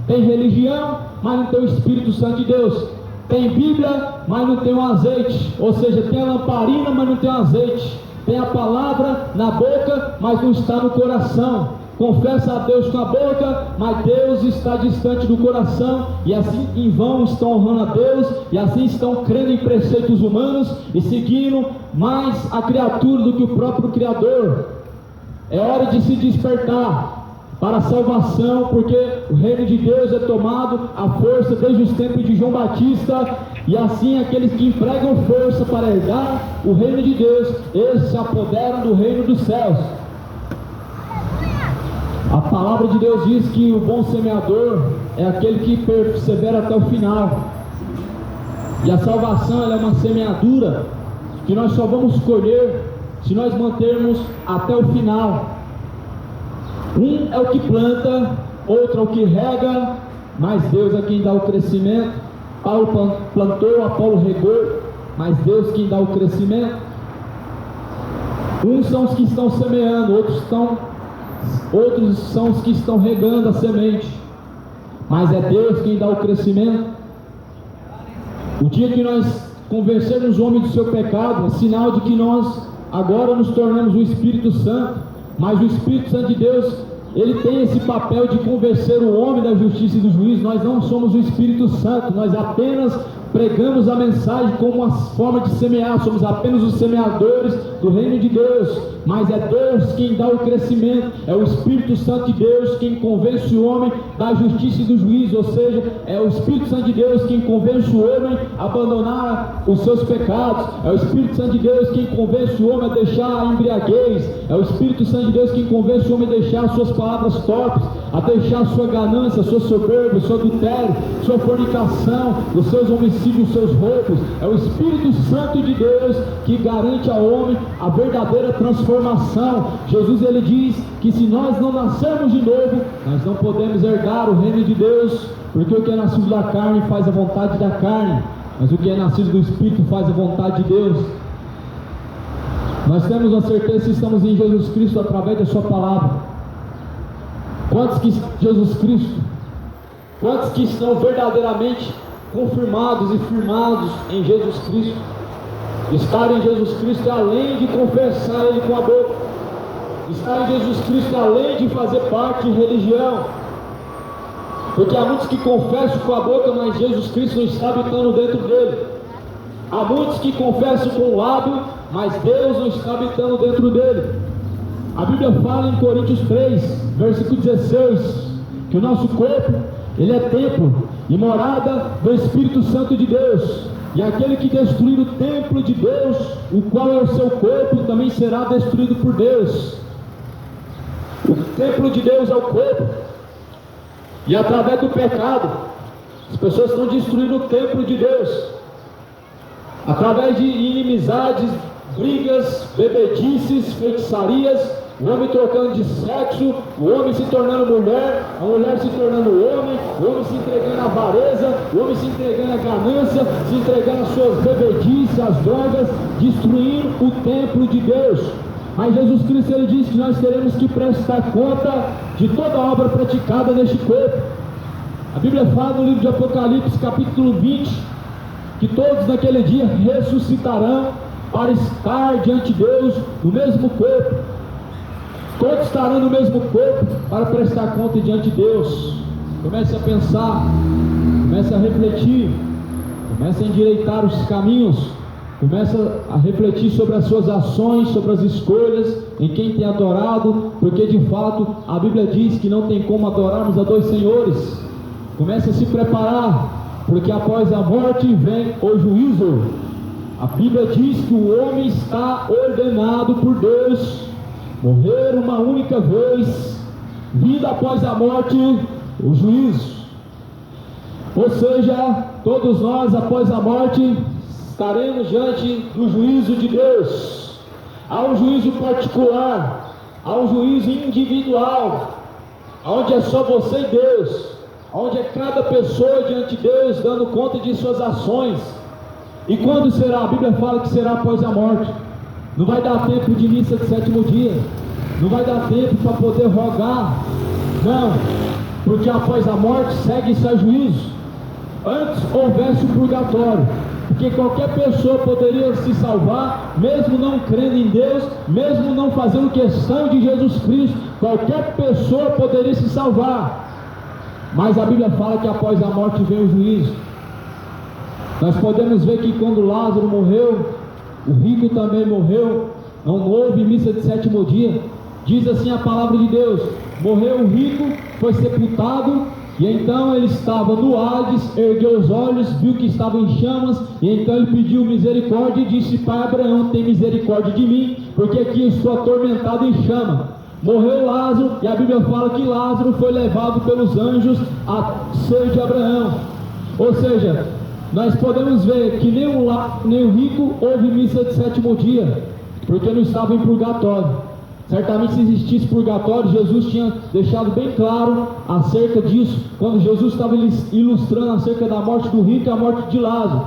Tem religião, mas não tem o Espírito Santo de Deus. Tem Bíblia, mas não tem o azeite. Ou seja, tem a lamparina, mas não tem o azeite. Tem a palavra na boca, mas não está no coração. Confessa a Deus com a boca, mas Deus está distante do coração. E assim em vão estão honrando a Deus, e assim estão crendo em preceitos humanos e seguindo mais a criatura do que o próprio Criador. É hora de se despertar para a salvação, porque o reino de Deus é tomado à força desde os tempos de João Batista, e assim aqueles que empregam força para herdar o reino de Deus, eles se apoderam do reino dos céus. A palavra de Deus diz que o bom semeador é aquele que persevera até o final, e a salvação ela é uma semeadura que nós só vamos colher se nós mantermos até o final. Um é o que planta, outro é o que rega, mas Deus é quem dá o crescimento. Paulo plantou, Apolo regou, mas Deus quem dá o crescimento. Uns são os que estão semeando, outros são os que estão regando a semente, mas é Deus quem dá o crescimento. O dia que nós convencermos o homem do seu pecado, é sinal de que nós agora nos tornamos o Espírito Santo. Mas o Espírito Santo de Deus, ele tem esse papel de convencer o homem da justiça e do juízo. Nós não somos o Espírito Santo, nós apenas pregamos a mensagem como uma forma de semear, somos apenas os semeadores do reino de Deus, mas é Deus quem dá o crescimento, é o Espírito Santo de Deus quem convence o homem da justiça e do juízo, ou seja, é o Espírito Santo de Deus quem convence o homem a abandonar os seus pecados, é o Espírito Santo de Deus quem convence o homem a deixar a embriaguez, é o Espírito Santo de Deus quem convence o homem a deixar as suas palavras torpes, a deixar a sua ganância, a sua soberba, o seu adultério, sua fornicação, os seus homicídios, os seus roubos. É o Espírito Santo de Deus que garante ao homem a verdadeira transformação. Jesus ele diz que se nós não nascermos de novo, nós não podemos herdar o reino de Deus, porque o que é nascido da carne faz a vontade da carne, mas o que é nascido do Espírito faz a vontade de Deus. Nós temos a certeza que estamos em Jesus Cristo através da sua palavra. Quantos que estão em Jesus Cristo? Quantos que estão verdadeiramente confirmados e firmados em Jesus Cristo? Estar em Jesus Cristo é além de confessar Ele com a boca. Estar em Jesus Cristo é além de fazer parte de religião. Porque há muitos que confessam com a boca, mas Jesus Cristo não está habitando dentro dele. Há muitos que confessam com o lábio, mas Deus não está habitando dentro dele. A Bíblia fala em Coríntios 3, versículo 16, que o nosso corpo, ele é templo e morada do Espírito Santo de Deus. E aquele que destruir o templo de Deus, o qual é o seu corpo, também será destruído por Deus. O templo de Deus é o corpo. E através do pecado, as pessoas estão destruindo o templo de Deus. Através de inimizades, brigas, bebedices, feitiçarias, o homem trocando de sexo, o homem se tornando mulher, a mulher se tornando homem, o homem se entregando à avareza, o homem se entregando à ganância, se entregando às suas bebedices, às drogas, destruindo o templo de Deus. Mas Jesus Cristo ele diz que nós teremos que prestar conta de toda a obra praticada neste corpo. A Bíblia fala no livro de Apocalipse, capítulo 20, que todos naquele dia ressuscitarão para estar diante de Deus no mesmo corpo. Todos estarão no mesmo corpo para prestar conta diante de Deus. Comece a pensar, comece a refletir, comece a endireitar os caminhos, comece a refletir sobre as suas ações, sobre as escolhas, em quem tem adorado, porque de fato a Bíblia diz que não tem como adorarmos a dois senhores. Comece a se preparar, porque após a morte vem o juízo. A Bíblia diz que o homem está ordenado por Deus morrer uma única vez, vida após a morte, o juízo. Ou seja, todos nós após a morte estaremos diante do juízo de Deus. Há um juízo particular, há um juízo individual, onde é só você e Deus, onde é cada pessoa diante de Deus dando conta de suas ações. E quando será? A Bíblia fala que será após a morte. Não vai dar tempo de missa de sétimo dia, não vai dar tempo para poder rogar, não, porque após a morte segue-se a juízo. Antes houvesse o purgatório, porque qualquer pessoa poderia se salvar, mesmo não crendo em Deus, mesmo não fazendo questão de Jesus Cristo, qualquer pessoa poderia se salvar. Mas a Bíblia fala que após a morte vem o juízo. Nós podemos ver que quando Lázaro morreu, o rico também morreu, não houve missa de sétimo dia. Diz assim a palavra de Deus: morreu o rico, foi sepultado, e então ele estava no Hades, ergueu os olhos, viu que estava em chamas, e então ele pediu misericórdia e disse: Pai Abraão, tem misericórdia de mim, porque aqui eu estou atormentado em chama. Morreu Lázaro, e a Bíblia fala que Lázaro foi levado pelos anjos a ser de Abraão. Ou seja, nós podemos ver que nem o rico houve missa de sétimo dia, porque não estava em purgatório. Certamente, se existisse purgatório, Jesus tinha deixado bem claro acerca disso, quando Jesus estava ilustrando acerca da morte do rico e a morte de Lázaro.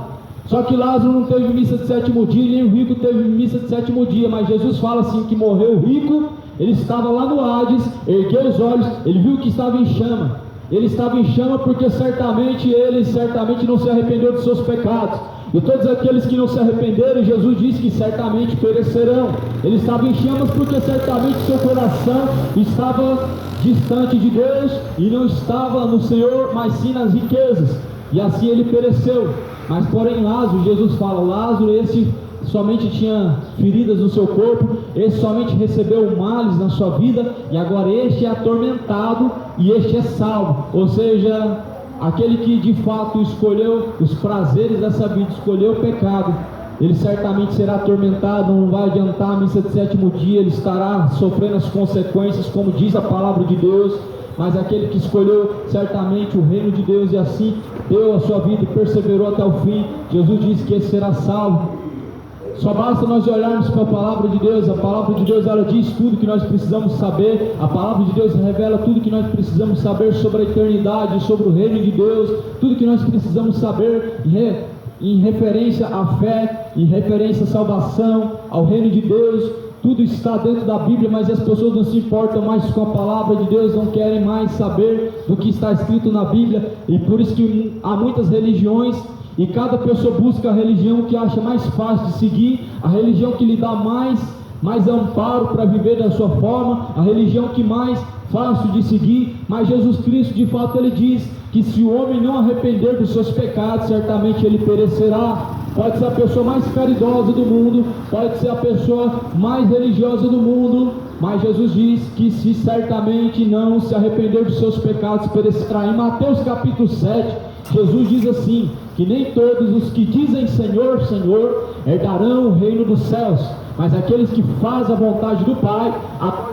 Só que Lázaro não teve missa de sétimo dia, nem o rico teve missa de sétimo dia, mas Jesus fala assim que morreu o rico, ele estava lá no Hades, ergueu os olhos, ele viu que estava em chama. Ele estava em chama porque ele certamente não se arrependeu dos seus pecados. E todos aqueles que não se arrependeram, Jesus disse que certamente perecerão. Ele estava em chamas porque certamente seu coração estava distante de Deus e não estava no Senhor, mas sim nas riquezas. E assim ele pereceu. Mas porém Lázaro, Jesus fala, Lázaro, esse somente tinha feridas no seu corpo, esse somente recebeu males na sua vida, e agora este é atormentado e este é salvo. Ou seja, aquele que de fato escolheu os prazeres dessa vida, escolheu o pecado, ele certamente será atormentado, não vai adiantar a missa de sétimo dia, ele estará sofrendo as consequências, como diz a palavra de Deus. Mas aquele que escolheu certamente o reino de Deus e assim deu a sua vida e perseverou até o fim, Jesus disse que esse será salvo. Só basta nós olharmos para a palavra de Deus. A palavra de Deus, ela diz tudo que nós precisamos saber. A palavra de Deus revela tudo que nós precisamos saber sobre a eternidade, sobre o reino de Deus, tudo que nós precisamos saber em referência à fé, em referência à salvação, ao reino de Deus. Tudo está dentro da Bíblia, mas as pessoas não se importam mais com a palavra de Deus, não querem mais saber do que está escrito na Bíblia, e por isso que há muitas religiões, e cada pessoa busca a religião que acha mais fácil de seguir, a religião que lhe dá mais amparo para viver da sua forma, a religião que mais fácil de seguir. Mas Jesus Cristo, de fato, ele diz que se o homem não arrepender dos seus pecados, certamente ele perecerá. Pode ser a pessoa mais caridosa do mundo, pode ser a pessoa mais religiosa do mundo, mas Jesus diz que se certamente não se arrepender dos seus pecados, perecerá. Em Mateus capítulo 7, Jesus diz assim, que nem todos os que dizem Senhor, Senhor, herdarão o reino dos céus, mas aqueles que fazem a vontade do Pai,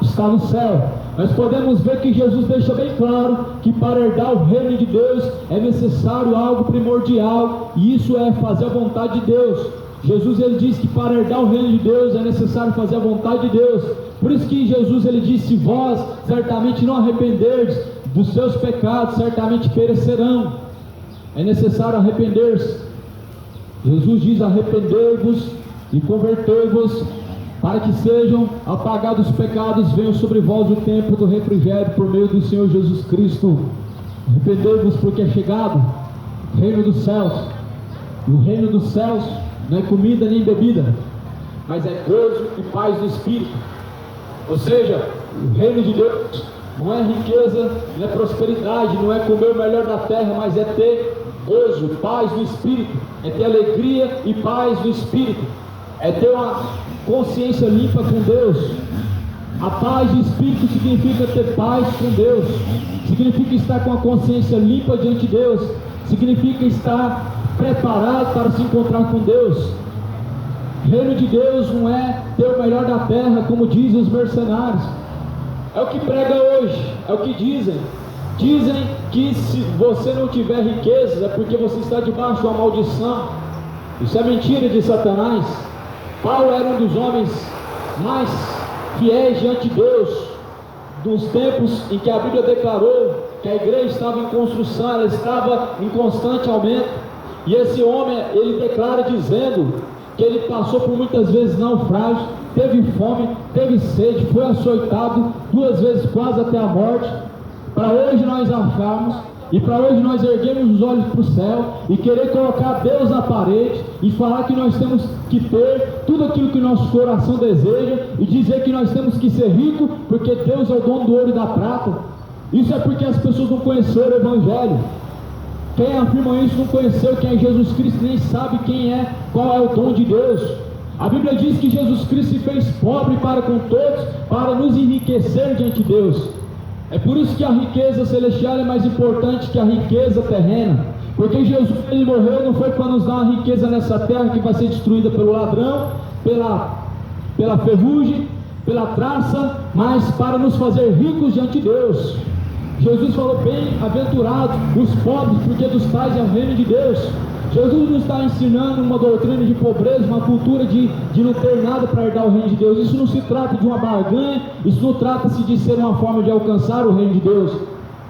está no céu. Nós podemos ver que Jesus deixa bem claro que para herdar o reino de Deus é necessário algo primordial, e isso é fazer a vontade de Deus. Jesus, ele diz que para herdar o reino de Deus é necessário fazer a vontade de Deus. Por isso que Jesus, ele disse, se vós certamente não arrependerdes dos seus pecados, certamente perecerão. É necessário arrepender-se. Jesus diz, arrependei-vos e convertei-vos, para que sejam apagados os pecados, venham sobre vós o tempo do refrigério por meio do Senhor Jesus Cristo. Arrependei-vos porque é chegado o reino dos céus. E o reino dos céus não é comida nem bebida, mas é gozo e paz do Espírito. Ou seja, o reino de Deus não é riqueza, não é prosperidade, não é comer o melhor da terra, mas é ter gozo, paz do Espírito, é ter alegria e paz do Espírito, é ter uma consciência limpa com Deus. A paz do Espírito significa ter paz com Deus, significa estar com a consciência limpa diante de Deus, significa estar preparado para se encontrar com Deus. Reino de Deus não é ter o melhor da terra, como dizem os mercenários. É o que prega hoje, é o que dizem. Dizem que se você não tiver riquezas é porque você está debaixo de uma maldição. Isso é mentira de Satanás. Paulo era um dos homens mais fiéis diante de Deus, dos tempos em que a Bíblia declarou que a igreja estava em construção, ela estava em constante aumento. E esse homem, ele declara dizendo que ele passou por muitas vezes naufrágio, teve fome, teve sede, foi açoitado 2 vezes quase até a morte, para hoje nós acharmos, e para hoje nós erguemos os olhos para o céu, e querer colocar Deus na parede, e falar que nós temos que ter tudo aquilo que nosso coração deseja, e dizer que nós temos que ser ricos, porque Deus é o dono do ouro e da prata. Isso é porque as pessoas não conheceram o Evangelho. Quem afirma isso não conheceu quem é Jesus Cristo, nem sabe qual é o dom de Deus. A Bíblia diz que Jesus Cristo se fez pobre para com todos, para nos enriquecer diante de Deus. É por isso que a riqueza celestial é mais importante que a riqueza terrena, porque Jesus, ele morreu não foi para nos dar uma riqueza nessa terra que vai ser destruída pelo ladrão, pela ferrugem, pela traça, mas para nos fazer ricos diante de Deus. Jesus falou: bem-aventurados os pobres, porque dos tais é o reino de Deus. Jesus não está ensinando uma doutrina de pobreza, uma cultura de não ter nada para herdar o reino de Deus. Isso não se trata de uma barganha, isso não trata-se de ser uma forma de alcançar o reino de Deus.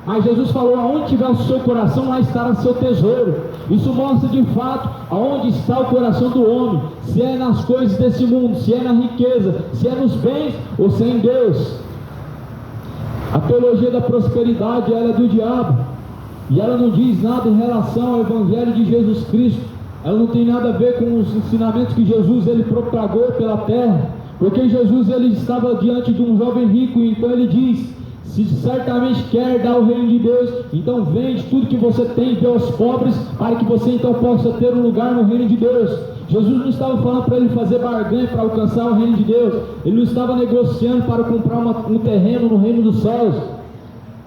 Mas Jesus falou: aonde tiver o seu coração, lá estará seu tesouro. Isso mostra de fato aonde está o coração do homem, se é nas coisas desse mundo, se é na riqueza, se é nos bens ou se é em Deus. A teologia da prosperidade, ela é do diabo, e ela não diz nada em relação ao Evangelho de Jesus Cristo. Ela não tem nada a ver com os ensinamentos que Jesus ele propagou pela terra, porque Jesus ele estava diante de um jovem rico, e então ele diz: se certamente quer dar o reino de Deus, então vende tudo que você tem e dê aos pobres, para que você então possa ter um lugar no reino de Deus. Jesus não estava falando para ele fazer barganha para alcançar o reino de Deus, ele não estava negociando para comprar um terreno no reino dos céus.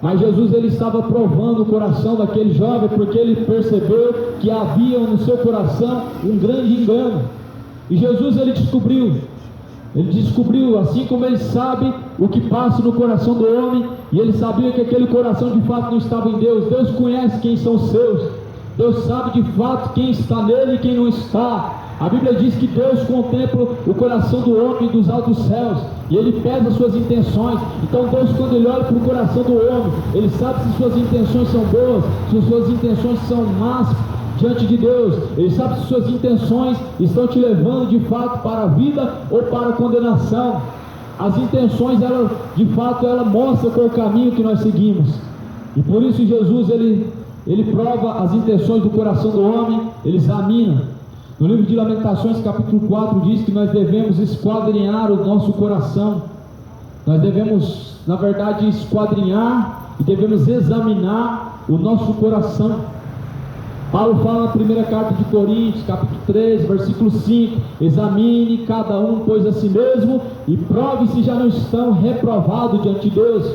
Mas Jesus ele estava provando o coração daquele jovem, porque ele percebeu que havia no seu coração um grande engano. E Jesus ele descobriu, assim como ele sabe o que passa no coração do homem, e ele sabia que aquele coração de fato não estava em Deus. Deus conhece quem são os seus, Deus sabe de fato quem está nele e quem não está. A Bíblia diz que Deus contempla o coração do homem dos altos céus, e ele pesa as suas intenções. Então Deus, quando ele olha para o coração do homem, ele sabe se suas intenções são boas, se suas intenções são más diante de Deus. Ele sabe se suas intenções estão te levando de fato para a vida ou para a condenação. As intenções, ela de fato, ela mostra qual é o caminho que nós seguimos. E por isso Jesus ele prova as intenções do coração do homem, ele examina. No livro de Lamentações, capítulo 4, diz que nós devemos esquadrinhar o nosso coração. Nós devemos, na verdade, esquadrinhar e devemos examinar o nosso coração. Paulo fala na primeira carta de Coríntios, capítulo 3, versículo 5: examine cada um, pois, a si mesmo, e prove se já não estão reprovados diante de Deus.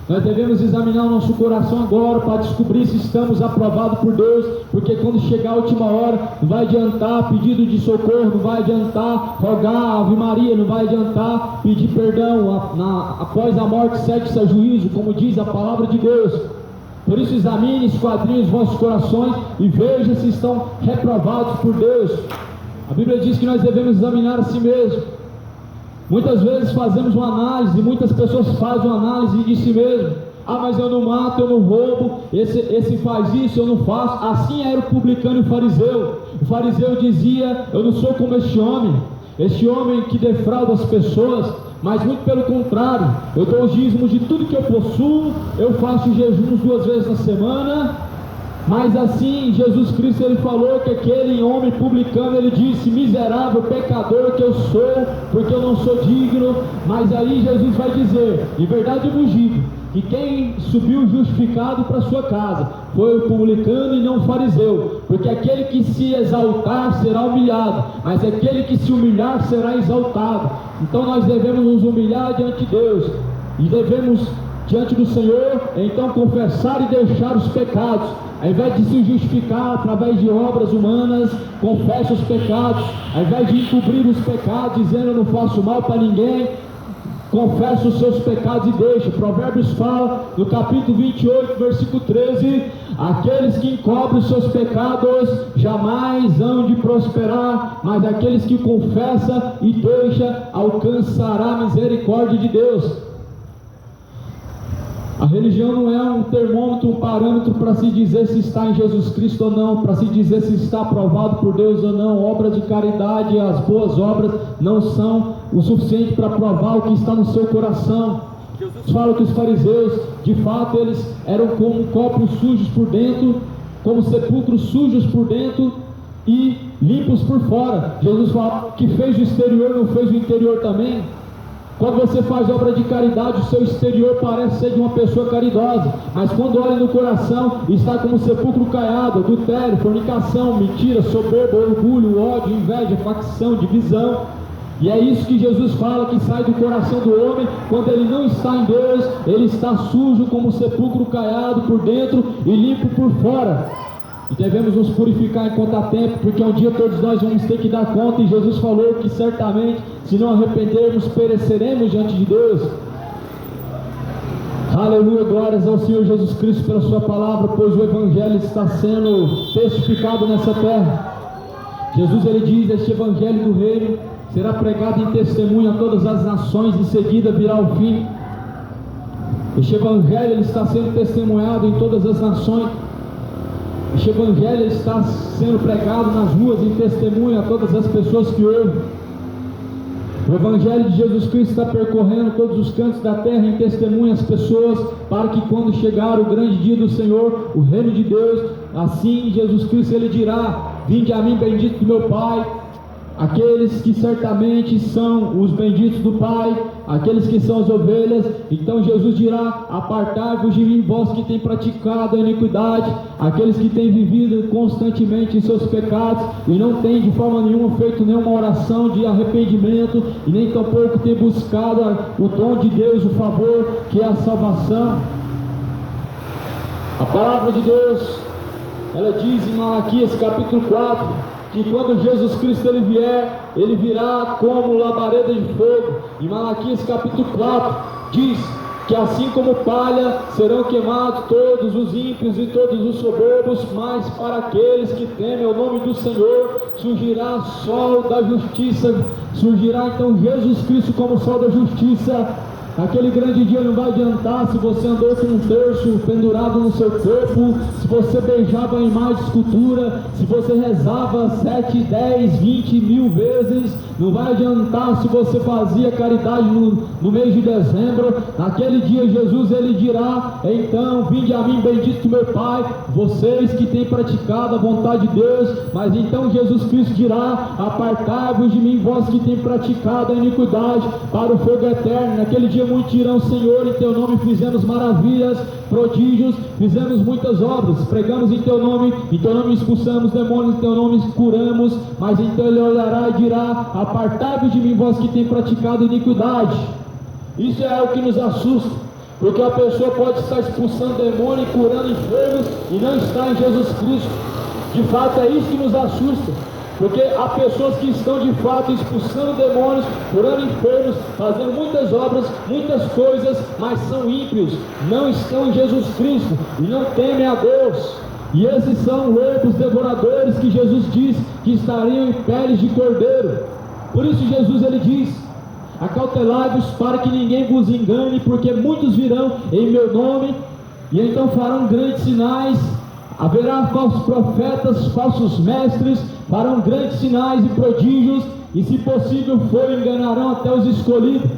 Nós devemos examinar o nosso coração agora para descobrir se estamos aprovados por Deus, porque quando chegar a última hora, não vai adiantar pedido de socorro, não vai adiantar rogar Ave Maria, não vai adiantar pedir perdão, após a morte segue-se a juízo, como diz a palavra de Deus. Por isso examine, esquadrinhe os vossos corações e veja se estão reprovados por Deus. A Bíblia diz que nós devemos examinar a si mesmo. Muitas vezes fazemos uma análise, muitas pessoas fazem uma análise de si mesmo. Ah, mas eu não mato, eu não roubo, esse faz isso, eu não faço. Assim era o publicano e o fariseu. O fariseu dizia: eu não sou como este homem que defrauda as pessoas. mas muito pelo contrário, eu dou os dízimos de tudo que eu possuo, eu faço jejuns 2 vezes na semana. Mas assim, Jesus Cristo, ele falou que aquele homem publicano, ele disse: miserável pecador que eu sou, porque eu não sou digno. Mas aí Jesus vai dizer: em verdade eu vos digo, que quem subiu justificado para sua casa foi o publicano e não o fariseu, porque aquele que se exaltar será humilhado, mas aquele que se humilhar será exaltado. Então nós devemos nos humilhar diante de Deus, e devemos diante do Senhor, então confessar e deixar os pecados, ao invés de se justificar através de obras humanas. Confessa os pecados, ao invés de encobrir os pecados, dizendo eu não faço mal para ninguém, confessa os seus pecados e deixa. Provérbios fala, no capítulo 28, versículo 13, aqueles que encobrem os seus pecados jamais hão de prosperar, mas aqueles que confessam e deixam alcançará a misericórdia de Deus. A religião não é um termômetro, um parâmetro para se dizer se está em Jesus Cristo ou não, para se dizer se está aprovado por Deus ou não. Obras de caridade, as boas obras não são o suficiente para provar o que está no seu coração. Jesus fala que os fariseus, de fato, eles eram como copos sujos por dentro, como sepulcros sujos por dentro e limpos por fora. Jesus fala que fez o exterior, não fez o interior também? Quando você faz obra de caridade, o seu exterior parece ser de uma pessoa caridosa, mas quando olha no coração, está como sepulcro caiado, adultério, fornicação, mentira, soberba, orgulho, ódio, inveja, facção, divisão. E é isso que Jesus fala, que sai do coração do homem. Quando ele não está em Deus, ele está sujo como sepulcro caiado por dentro e limpo por fora. E devemos nos purificar enquanto há tempo, porque um dia todos nós vamos ter que dar conta, e Jesus falou que certamente, se não arrependermos, pereceremos diante de Deus. Aleluia, glórias ao Senhor Jesus Cristo pela sua palavra, pois o Evangelho está sendo testificado nessa terra. Jesus, ele diz: este Evangelho do Reino será pregado em testemunho a todas as nações, em seguida virá o fim. Este Evangelho, ele está sendo testemunhado em todas as nações. Este Evangelho está sendo pregado nas ruas em testemunho a todas as pessoas que ouvem. O Evangelho de Jesus Cristo está percorrendo todos os cantos da terra em testemunho às pessoas, para que quando chegar o grande dia do Senhor, o reino de Deus, assim Jesus Cristo, ele dirá: vinde a mim, bendito do meu Pai. Aqueles que certamente são os benditos do Pai, aqueles que são as ovelhas. Então Jesus dirá: apartai-vos de mim, vós que tem praticado a iniquidade, aqueles que têm vivido constantemente em seus pecados e não têm de forma nenhuma feito nenhuma oração de arrependimento, e nem tampouco têm buscado o dom de Deus, o favor que é a salvação. A palavra de Deus, ela diz em Malaquias capítulo 4, que quando Jesus Cristo ele vier, ele virá como labareda de fogo. Em Malaquias capítulo 4 diz que assim como palha serão queimados todos os ímpios e todos os soberbos, mas para aqueles que temem o nome do Senhor surgirá sol da justiça. Surgirá então Jesus Cristo como sol da justiça. Aquele grande dia não vai adiantar se você andou com um terço pendurado no seu corpo, se você beijava a imagem de escultura, se você rezava 7, 10, 20 mil vezes. Não vai adiantar se você fazia caridade no mês de dezembro. Naquele dia Jesus ele dirá: então vinde a mim, bendito meu Pai, vocês que têm praticado a vontade de Deus. Mas então Jesus Cristo dirá: apartai-vos de mim, vós que têm praticado a iniquidade, para o fogo eterno. Naquele dia muitos dirão: Senhor, em teu nome fizemos maravilhas, prodígios, fizemos muitas obras, pregamos em teu nome expulsamos demônios, em teu nome curamos. Mas então ele olhará e dirá: apartai-vos de mim, vós que têm praticado iniquidade. Isso é algo que nos assusta, porque a pessoa pode estar expulsando demônio e curando enfermos e não está em Jesus Cristo. De fato é isso que nos assusta, porque há pessoas que estão de fato expulsando demônios, curando enfermos, fazendo muitas obras, muitas coisas, mas são ímpios, não estão em Jesus Cristo e não temem a Deus. E esses são lobos devoradores que Jesus diz que estariam em peles de cordeiro. Por isso Jesus ele diz: acautelai-vos para que ninguém vos engane, porque muitos virão em meu nome e então farão grandes sinais. Haverá falsos profetas, falsos mestres, farão grandes sinais e prodígios, e se possível for, enganarão até os escolhidos.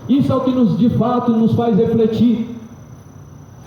Isso é o que de fato nos faz refletir.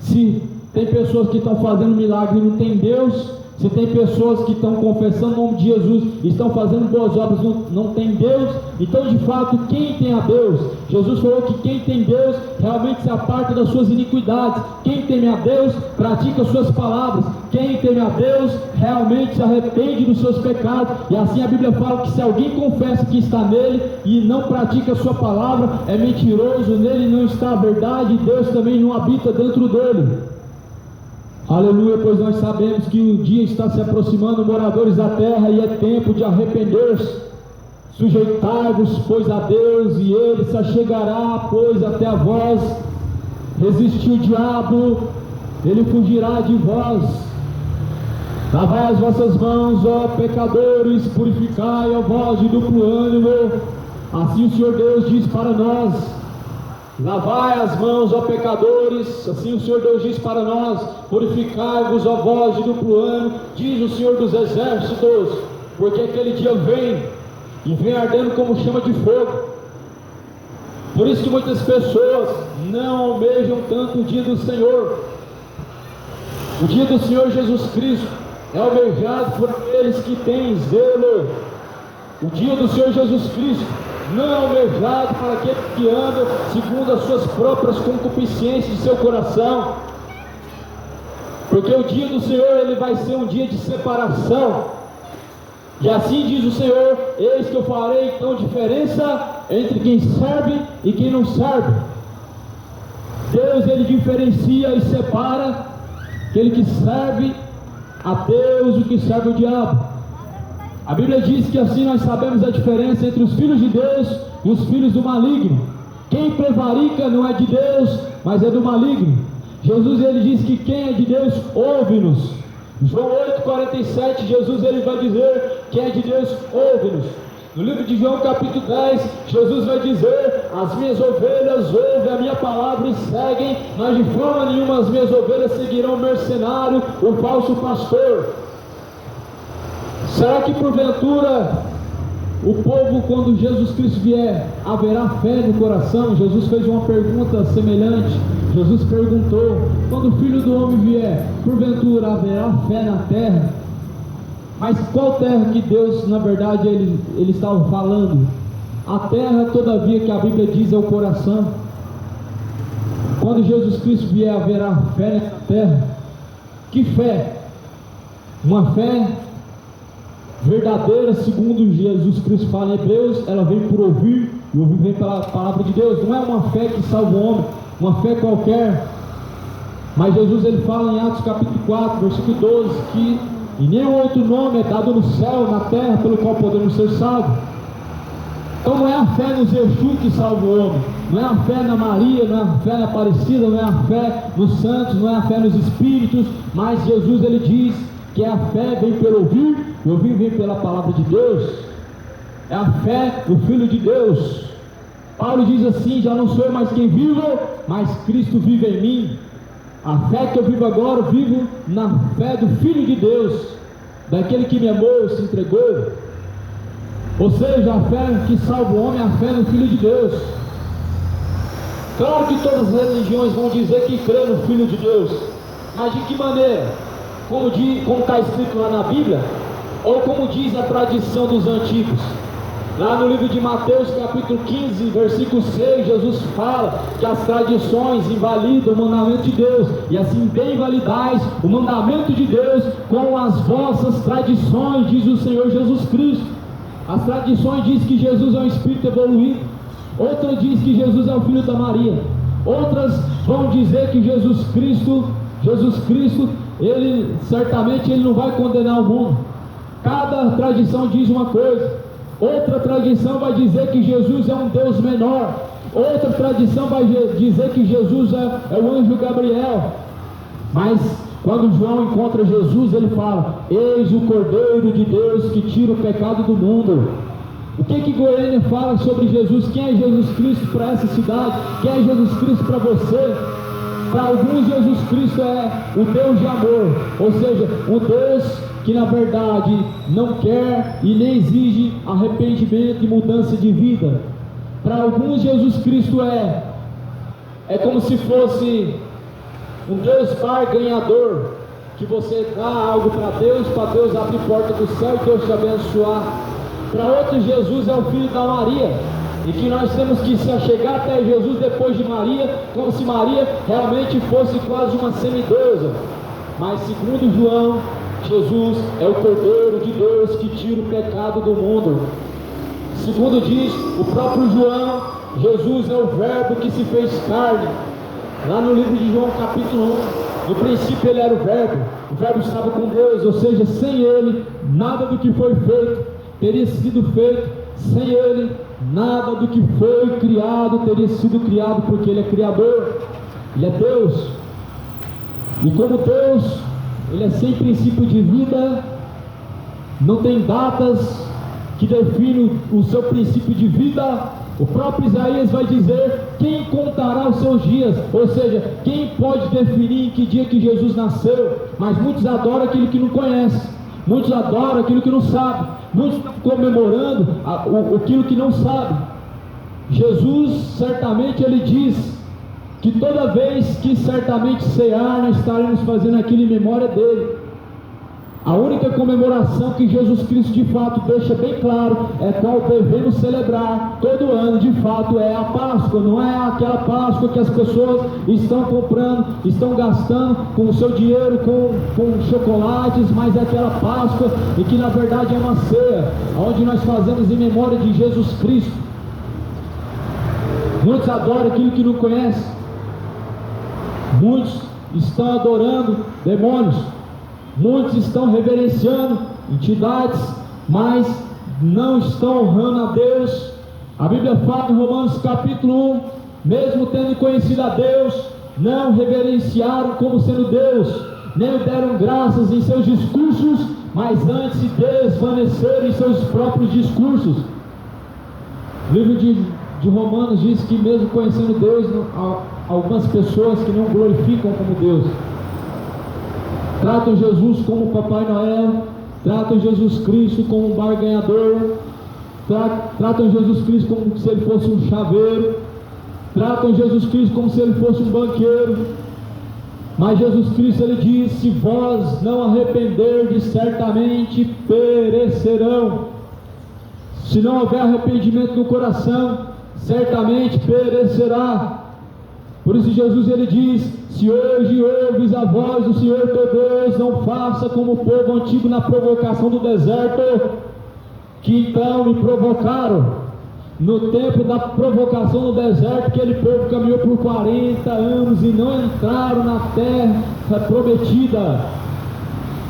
Se tem pessoas que estão fazendo milagre e não tem Deus, se tem pessoas que estão confessando o nome de Jesus e estão fazendo boas obras, não tem Deus, então de fato quem tem a Deus? Jesus falou que quem tem Deus realmente se aparta das suas iniquidades. Quem teme a Deus pratica as suas palavras. Quem teme a Deus realmente se arrepende dos seus pecados. E assim a Bíblia fala que se alguém confessa que está nele e não pratica a sua palavra, é mentiroso, nele não está a verdade, e Deus também não habita dentro dele. Aleluia, pois nós sabemos que o dia está se aproximando, moradores da terra, e é tempo de arrepender-se. Sujeitai-vos, pois, a Deus, e ele se achegará, pois, até a vós. Resistiu o diabo, ele fugirá de vós. Lavai as vossas mãos, ó pecadores, purificai a vós de duplo ânimo. Assim o Senhor Deus diz para nós. Lavai as mãos, ó pecadores, assim o Senhor Deus diz para nós. Purificai-vos, ó vós de duplo ânimo, diz o Senhor dos exércitos, porque aquele dia vem, e vem ardendo como chama de fogo. Por isso que muitas pessoas não almejam tanto o dia do Senhor. O dia do Senhor Jesus Cristo é almejado por aqueles que têm zelo. O dia do Senhor Jesus Cristo não é almejado para aqueles que andam segundo as suas próprias concupiscências de seu coração, porque o dia do Senhor ele vai ser um dia de separação. E assim diz o Senhor: eis que eu farei então diferença entre quem serve e quem não serve. Deus ele diferencia e separa aquele que serve a Deus e o que serve o diabo. A Bíblia diz que assim nós sabemos a diferença entre os filhos de Deus e os filhos do maligno. Quem prevarica não é de Deus, mas é do maligno. Jesus ele diz que quem é de Deus ouve-nos. João 8,47, Jesus ele vai dizer: quem é de Deus ouve-nos. No livro de João capítulo 10, Jesus vai dizer: as minhas ovelhas ouvem a minha palavra e seguem, mas de forma nenhuma as minhas ovelhas seguirão o mercenário, o falso pastor. Será que porventura o povo, quando Jesus Cristo vier, haverá fé no coração? Jesus fez uma pergunta semelhante. Jesus perguntou: quando o Filho do Homem vier, porventura haverá fé na terra? Mas qual terra que Deus, na verdade, ele estava falando? A terra, todavia, que a Bíblia diz é o coração. Quando Jesus Cristo vier, haverá fé na terra. Que fé? Uma fé verdadeira, segundo Jesus Cristo fala em Hebreus, ela vem por ouvir, e ouvir vem pela palavra de Deus. Não é uma fé que salva o homem, uma fé qualquer. Mas Jesus ele fala em Atos capítulo 4, versículo 12, que e nenhum outro nome é dado no céu, na terra, pelo qual podemos ser salvos. Então não é a fé nos Exu que salva o homem, não é a fé na Maria, não é a fé na Aparecida, não é a fé nos santos, não é a fé nos espíritos, mas Jesus ele diz que a fé vem pelo ouvir, e ouvir vem pela palavra de Deus. É a fé do Filho de Deus. Paulo diz assim: já não sou eu mais quem vivo, mas Cristo vive em mim. A fé que eu vivo agora, eu vivo na fé do Filho de Deus, daquele que me amou e se entregou. Ou seja, a fé que salva o homem é a fé no Filho de Deus. Claro que todas as religiões vão dizer que crê no Filho de Deus, mas de que maneira? Como está escrito lá na Bíblia? Ou como diz a tradição dos antigos? Lá no livro de Mateus capítulo 15, versículo 6, Jesus fala que as tradições invalidam o mandamento de Deus, e assim bem validais o mandamento de Deus com as vossas tradições, diz o Senhor Jesus Cristo. As tradições diz que Jesus é um espírito evoluído, outras diz que Jesus é o filho da Maria, outras vão dizer que Jesus Cristo, ele certamente ele não vai condenar o mundo. Cada tradição diz uma coisa. Outra tradição vai dizer que Jesus é um Deus menor. Outra tradição vai dizer que Jesus é o anjo Gabriel. Mas quando João encontra Jesus, ele fala: eis o Cordeiro de Deus que tira o pecado do mundo. O que Goiânia fala sobre Jesus? Quem é Jesus Cristo para essa cidade? Quem é Jesus Cristo para você? Para alguns, Jesus Cristo é o Deus de amor, ou seja, o Deus que na verdade não quer e nem exige arrependimento e mudança de vida. Para alguns, Jesus Cristo é como se fosse um Deus barganhador, que você dá algo para Deus abrir porta do céu e Deus te abençoar. Para outros, Jesus é o filho da Maria, e que nós temos que se achegar até Jesus depois de Maria, como se Maria realmente fosse quase uma semideusa. Mas segundo João, Jesus é o Cordeiro de Deus que tira o pecado do mundo. Segundo diz o próprio João, Jesus é o Verbo que se fez carne. Lá no livro de João capítulo 1, no princípio ele era o Verbo estava com Deus, ou seja, sem ele, nada do que foi feito teria sido feito, sem ele, nada do que foi criado teria sido criado, porque ele é Criador, ele é Deus, e como Deus, ele é sem princípio de vida, não tem datas que definem o seu princípio de vida. O próprio Isaías vai dizer: quem contará os seus dias? Ou seja, quem pode definir em que dia que Jesus nasceu? Mas muitos adoram aquilo que não conhece, muitos adoram aquilo que não sabe, muitos estão comemorando aquilo que não sabe. Jesus, certamente, ele diz que toda vez que certamente cear, nós estaremos fazendo aquilo em memória dele. A única comemoração que Jesus Cristo de fato deixa bem claro é qual devemos celebrar todo ano, de fato, é a Páscoa. Não é aquela Páscoa que as pessoas estão comprando, estão gastando com o seu dinheiro, com chocolates, mas é aquela Páscoa e que na verdade é uma ceia, onde nós fazemos em memória de Jesus Cristo. Muitos adoram aquilo que não conhecem, muitos estão adorando demônios, muitos estão reverenciando entidades, mas não estão honrando a Deus. A Bíblia fala em Romanos capítulo 1, mesmo tendo conhecido a Deus, não reverenciaram como sendo Deus, nem deram graças em seus discursos, mas antes se desvaneceram em seus próprios discursos. O livro de Romanos diz que mesmo conhecendo Deus, há algumas pessoas que não glorificam como Deus, tratam Jesus como Papai Noel, tratam Jesus Cristo como um barganhador, tratam Jesus Cristo como se ele fosse um chaveiro, tratam Jesus Cristo como se ele fosse um banqueiro. Mas Jesus Cristo, ele diz: se vós não arrependerdes, certamente perecerão. Se não houver arrependimento no coração, certamente perecerá. Por isso Jesus, ele diz: se hoje ouves a voz do Senhor teu Deus, não faça como o povo antigo na provocação do deserto, que então me provocaram. No tempo da provocação no deserto, aquele povo caminhou por 40 anos e não entraram na terra prometida.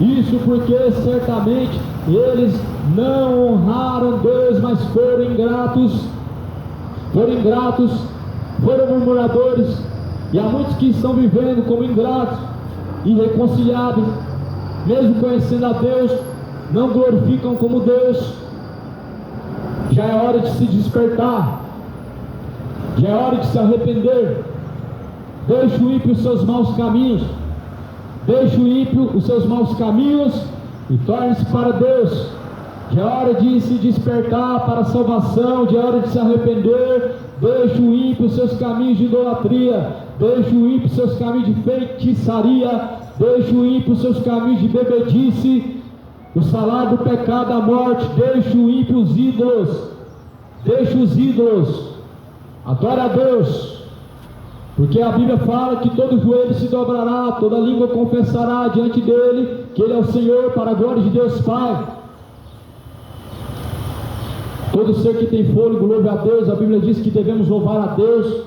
Isso porque certamente eles não honraram Deus, mas foram ingratos, foram murmuradores. E há muitos que estão vivendo como ingratos, irreconciliáveis, mesmo conhecendo a Deus, não glorificam como Deus. Já é hora de se despertar, já é hora de se arrepender. Deixe o ímpio os seus maus caminhos, deixe o ímpio os seus maus caminhos e torne-se para Deus. Já é hora de se despertar para a salvação, já é hora de se arrepender. Deixe o ímpio os seus caminhos de idolatria, deixe o ímpio os seus caminhos de feitiçaria, deixe o ímpio os seus caminhos de bebedice. O salário do pecado é a morte. Deixe o ímpio os ídolos, deixe os ídolos, adore a Deus, porque a Bíblia fala que todo joelho se dobrará, toda língua confessará diante dele que ele é o Senhor, para a glória de Deus Pai. Todo ser que tem fôlego louve a Deus. A Bíblia diz que devemos louvar a Deus.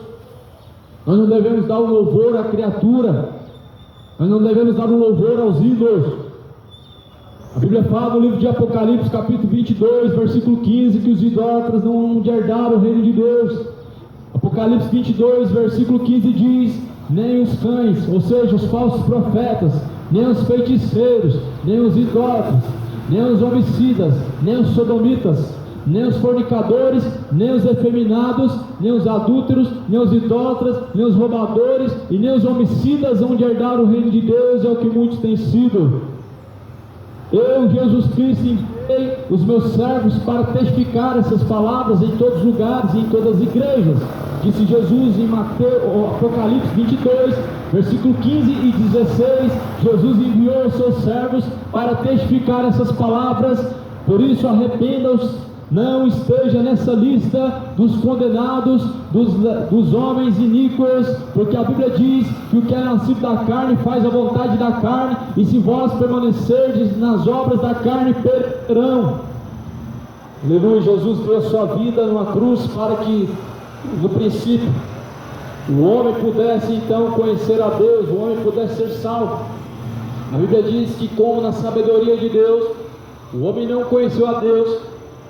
Nós não devemos dar um louvor à criatura, nós não devemos dar um louvor aos ídolos. A Bíblia fala no livro de Apocalipse capítulo 22, versículo 15, que os idólatras não vão herdar o reino de Deus. Apocalipse 22, versículo 15 diz: nem os cães, ou seja, os falsos profetas, nem os feiticeiros, nem os idólatras, nem os homicidas, nem os sodomitas, nem os fornicadores, nem os efeminados, nem os adúlteros, nem os idólatras, nem os roubadores e nem os homicidas vão herdar o reino de Deus. É o que muitos têm sido. Eu, Jesus Cristo, levantei os meus servos para testificar essas palavras em todos os lugares e em todas as igrejas. Disse Jesus em Apocalipse 22, versículo 15 e 16, Jesus enviou os seus servos para testificar essas palavras. Por isso arrependa-os, não esteja nessa lista dos condenados, dos homens iníquos, porque a Bíblia diz que o que é nascido da carne faz a vontade da carne, e se vós permanecerdes nas obras da carne, perecerão. Aleluia. Jesus deu a sua vida numa cruz para que, no princípio, o homem pudesse então conhecer a Deus, o homem pudesse ser salvo. A Bíblia diz que, como na sabedoria de Deus, o homem não conheceu a Deus,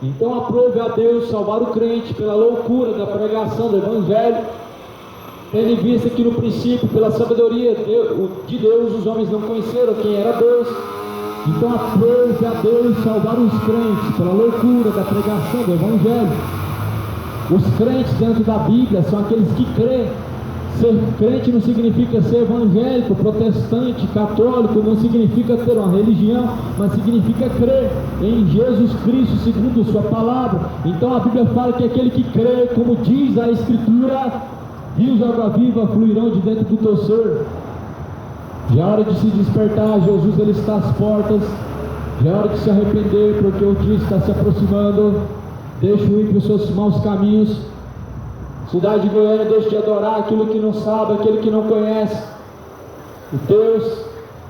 então aprove a Deus salvar o crente pela loucura da pregação do Evangelho, tendo em vista que no princípio, pela sabedoria de Deus, os homens não conheceram quem era Deus. Então aprove a Deus salvar os crentes pela loucura da pregação do Evangelho. Os crentes dentro da Bíblia são aqueles que creem. Ser crente não significa ser evangélico, protestante, católico, não significa ter uma religião, mas significa crer em Jesus Cristo segundo sua palavra. Então a Bíblia fala que aquele que crê, como diz a Escritura, rios de água viva fluirão de dentro do teu ser. Já é hora de se despertar, Jesus ele está às portas. Já é hora de se arrepender, porque o dia está se aproximando. Deixe o ímpio os seus maus caminhos. Cidade de Goiânia, deixe de adorar aquilo que não sabe, aquele que não conhece. O Deus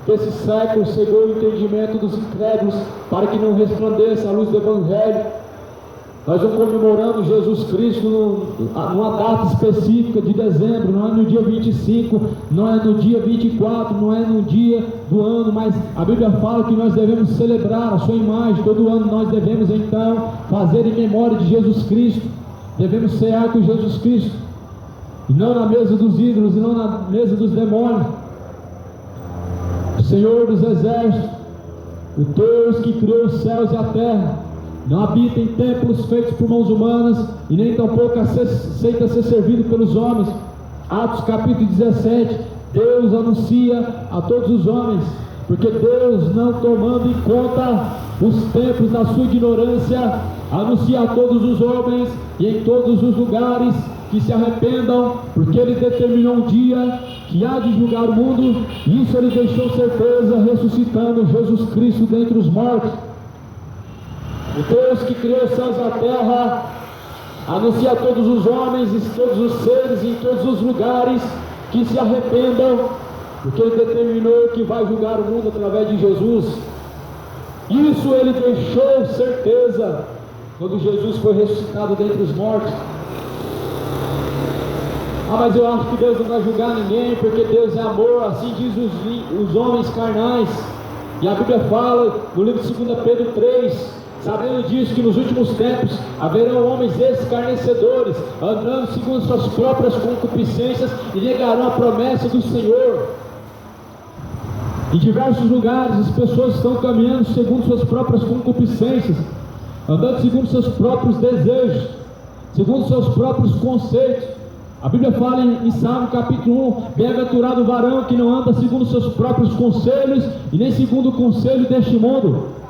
desse século cegou o entendimento dos incrédulos para que não resplandeça a luz do Evangelho. Nós vamos comemorando Jesus Cristo numa data específica de dezembro, não é no dia 25, não é no dia 24, não é no dia do ano, mas a Bíblia fala que nós devemos celebrar a sua imagem. Todo ano nós devemos então fazer em memória de Jesus Cristo. Devemos cear com Jesus Cristo, e não na mesa dos ídolos, e não na mesa dos demônios. O Senhor dos exércitos, o Deus que criou os céus e a terra, não habita em templos feitos por mãos humanas, e nem tampouco aceita ser servido pelos homens. Atos capítulo 17, Deus anuncia a todos os homens, porque Deus, não tomando em conta os tempos da sua ignorância, anuncia a todos os homens e em todos os lugares que se arrependam, porque Ele determinou um dia que há de julgar o mundo. Isso Ele deixou certeza, ressuscitando Jesus Cristo dentre os mortos. O Deus que criou os céus e a terra anuncia a todos os homens e todos os seres em todos os lugares que se arrependam, porque Ele determinou que vai julgar o mundo através de Jesus. Isso Ele deixou certeza quando Jesus foi ressuscitado dentre os mortos. Mas eu acho que Deus não vai julgar ninguém, porque Deus é amor, assim diz os homens carnais. E a Bíblia fala no livro de 2 Pedro 3, sabendo disso, que nos últimos tempos haverão homens escarnecedores, andando segundo suas próprias concupiscências, e negarão a promessa do Senhor. Em diversos lugares as pessoas estão caminhando segundo suas próprias concupiscências, andando segundo seus próprios desejos, segundo seus próprios conceitos. A Bíblia fala em Salmo capítulo 1, bem-aventurado o varão que não anda segundo seus próprios conselhos, e nem segundo o conselho deste mundo.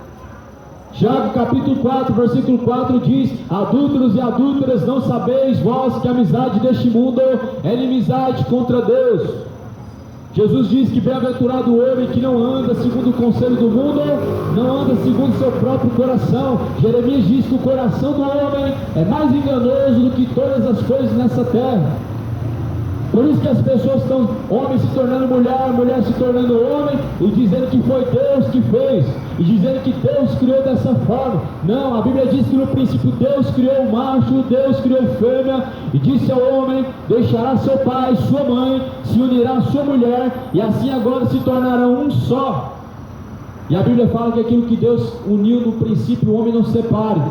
Tiago capítulo 4, versículo 4 diz: adúlteros e adúlteras, não sabeis vós que a amizade deste mundo é inimizade contra Deus? Jesus diz que bem-aventurado o homem que não anda segundo o conselho do mundo, não anda segundo o seu próprio coração. Jeremias diz que o coração do homem é mais enganoso do que todas as coisas nessa terra. Por isso que as pessoas estão, homem se tornando mulher, mulher se tornando homem, e dizendo que foi Deus que fez, e dizendo que Deus criou dessa forma. Não, a Bíblia diz que no princípio Deus criou o macho, Deus criou a fêmea, e disse ao homem: deixará seu pai, sua mãe, se unirá à sua mulher, e assim agora se tornarão um só. E a Bíblia fala que aquilo que Deus uniu no princípio, o homem não separe.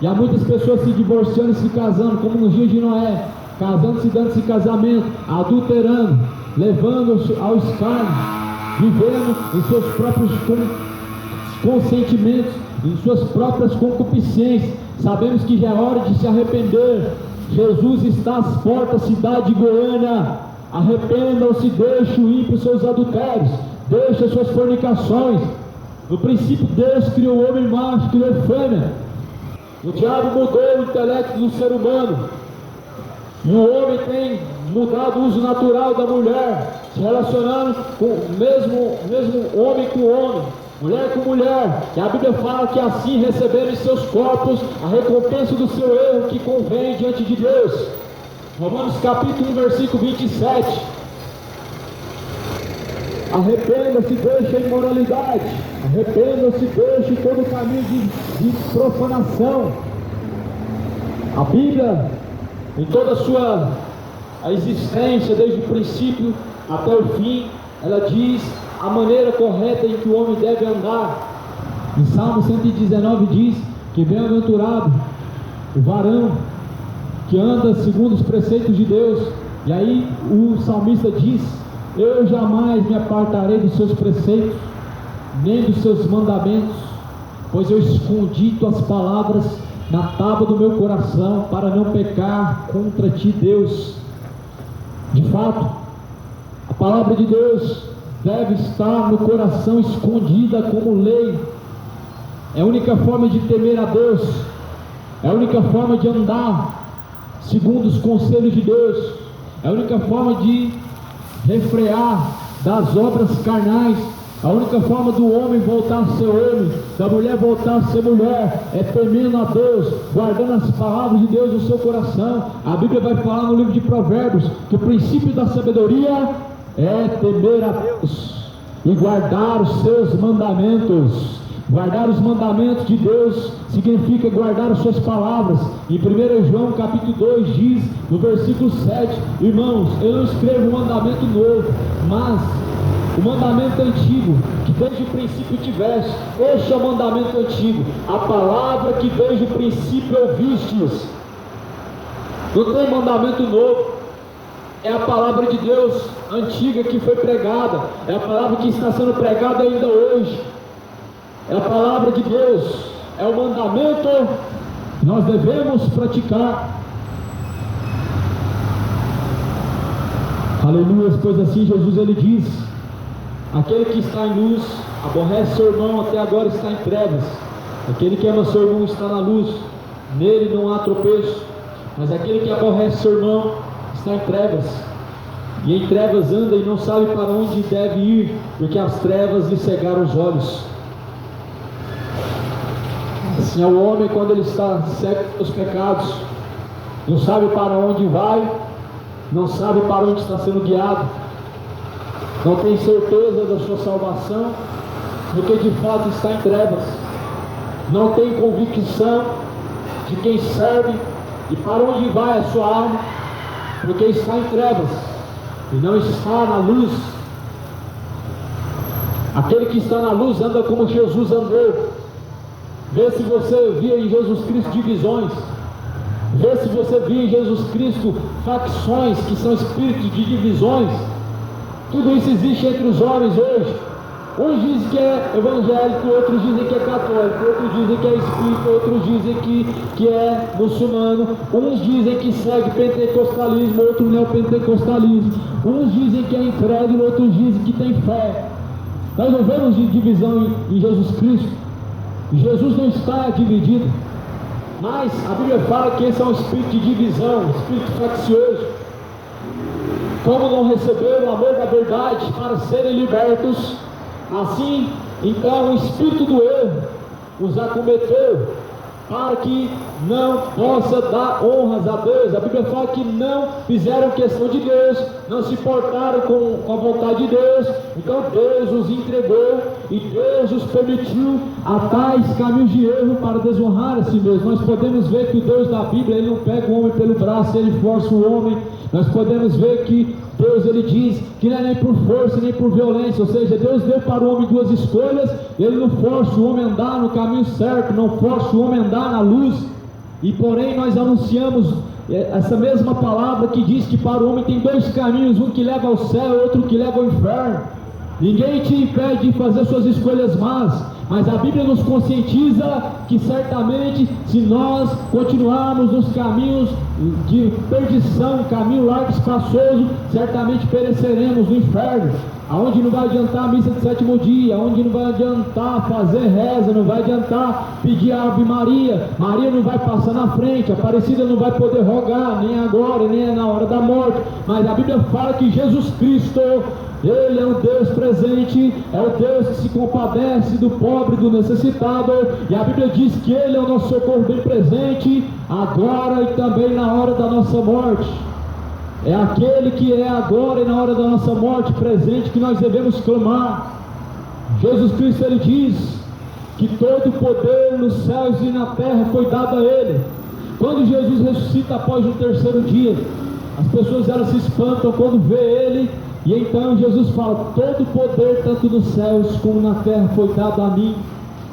E há muitas pessoas se divorciando e se casando, como nos dias de Noé, casando-se, dando-se casamento, adulterando, levando ao escárnio, vivendo em seus próprios consentimentos, em suas próprias concupiscências. Sabemos que já é hora de se arrepender. Jesus está às portas, cidade de Goiânia. Arrependam-se, deixe o ímpio seus adultérios, deixe as suas fornicações. No princípio Deus criou o homem macho, criou fêmea. O diabo mudou o intelecto do ser humano. E o homem tem mudado o uso natural da mulher, se relacionando com o mesmo homem com homem, mulher com mulher. E a Bíblia fala que assim receberam em seus corpos a recompensa do seu erro que convém diante de Deus. Romanos capítulo 1, versículo 27. Arrependa-se, deixe a imoralidade. Arrependa-se, deixe todo o caminho de profanação. A Bíblia, em toda a sua existência, desde o princípio até o fim, ela diz a maneira correta em que o homem deve andar. Em Salmo 119 diz que bem-aventurado o varão que anda segundo os preceitos de Deus. E aí o salmista diz: eu jamais me apartarei dos seus preceitos, nem dos seus mandamentos, pois eu escondi tuas palavras na tábua do meu coração, para não pecar contra ti, Deus. De fato, a palavra de Deus deve estar no coração escondida como lei. É a única forma de temer a Deus, é a única forma de andar segundo os conselhos de Deus, é a única forma de refrear das obras carnais. A única forma do homem voltar a ser homem, da mulher voltar a ser mulher, é temendo a Deus, guardando as palavras de Deus no seu coração. A Bíblia vai falar no livro de Provérbios que o princípio da sabedoria é temer a Deus e guardar os seus mandamentos. Guardar os mandamentos de Deus significa guardar as suas palavras. Em 1 João capítulo 2 diz, no versículo 7, irmãos, eu não escrevo um mandamento novo, mas o mandamento antigo, que desde o princípio tiveste. Este é o mandamento antigo, a palavra que desde o princípio ouvistes. Não tem mandamento novo, é a palavra de Deus antiga que foi pregada, é a palavra que está sendo pregada ainda hoje. É a palavra de Deus, é o mandamento que nós devemos praticar. Aleluia, pois assim Jesus ele diz: aquele que está em luz aborrece seu irmão, até agora está em trevas. Aquele que ama seu irmão está na luz, nele não há tropeço. Mas aquele que aborrece seu irmão está em trevas, e em trevas anda e não sabe para onde deve ir, porque as trevas lhe cegaram os olhos. Assim é o homem quando ele está cego pelos pecados, não sabe para onde vai, não sabe para onde está sendo guiado, não tem certeza da sua salvação, porque de fato está em trevas, não tem convicção de quem serve e para onde vai a sua alma, porque está em trevas e não está na luz. Aquele que está na luz anda como Jesus andou. Vê se você via em Jesus Cristo divisões, vê se você via em Jesus Cristo facções, que são espíritos de divisões. Tudo isso existe entre os homens hoje. Uns dizem que é evangélico, outros dizem que é católico, outros dizem que é espírita, outros dizem que é muçulmano, uns dizem que segue pentecostalismo, outros neopentecostalismo, uns dizem que é incrédulo, outros dizem que tem fé. Nós não vemos divisão em Jesus Cristo. Jesus não está dividido, mas a Bíblia fala que esse é um espírito de divisão, um espírito faccioso. Como não receberam o amor da verdade para serem libertos, assim então o espírito do erro os acometeu, para que não possa dar honras a Deus. A Bíblia fala que não fizeram questão de Deus, não se portaram com a vontade de Deus, então Deus os entregou e Deus os permitiu a tais caminhos de erro para desonrar a si mesmo. Nós podemos ver que o Deus da Bíblia, ele não pega o homem pelo braço, ele força o homem. Nós podemos ver que Deus ele diz que não é nem por força nem por violência, ou seja, Deus deu para o homem duas escolhas, ele não força o homem a andar no caminho certo, não força o homem a andar na luz. E porém nós anunciamos essa mesma palavra que diz que para o homem tem dois caminhos, um que leva ao céu e outro que leva ao inferno. Ninguém te impede de fazer suas escolhas más, mas a Bíblia nos conscientiza que certamente, se nós continuarmos nos caminhos de perdição, caminho largo e espaçoso, certamente pereceremos no inferno, aonde não vai adiantar a missa de sétimo dia, aonde não vai adiantar fazer reza, não vai adiantar pedir a Ave Maria, Maria não vai passar na frente, a Aparecida não vai poder rogar, nem agora, nem na hora da morte, mas a Bíblia fala que Jesus Cristo, Ele é um Deus presente, é o Deus que se compadece do pobre, do necessitado, e a Bíblia diz que Ele é o nosso socorro bem presente, agora e também na hora da nossa morte. É aquele que é agora e na hora da nossa morte presente que nós devemos clamar. Jesus Cristo, Ele diz que todo o poder nos céus e na terra foi dado a Ele. Quando Jesus ressuscita após o terceiro dia, as pessoas elas se espantam quando vê Ele, e então Jesus fala: todo o poder tanto nos céus como na terra foi dado a mim,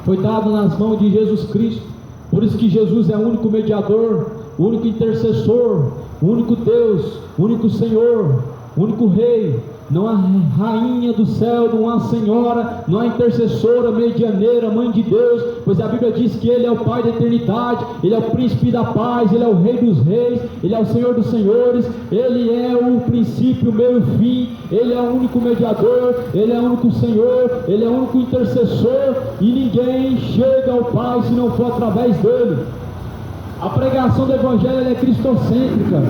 foi dado nas mãos de Jesus Cristo. Por isso que Jesus é o único mediador, o único intercessor, o único Deus, o único Senhor, o único Rei. Não há rainha do céu, não há senhora, não há intercessora, medianeira, mãe de Deus, pois a Bíblia diz que Ele é o Pai da eternidade, Ele é o príncipe da paz, Ele é o Rei dos reis, Ele é o Senhor dos senhores, Ele é o princípio, o meio e o fim, Ele é o único mediador, Ele é o único Senhor, Ele é o único intercessor, e ninguém chega ao Pai se não for através dEle. A pregação do Evangelho é cristocêntrica.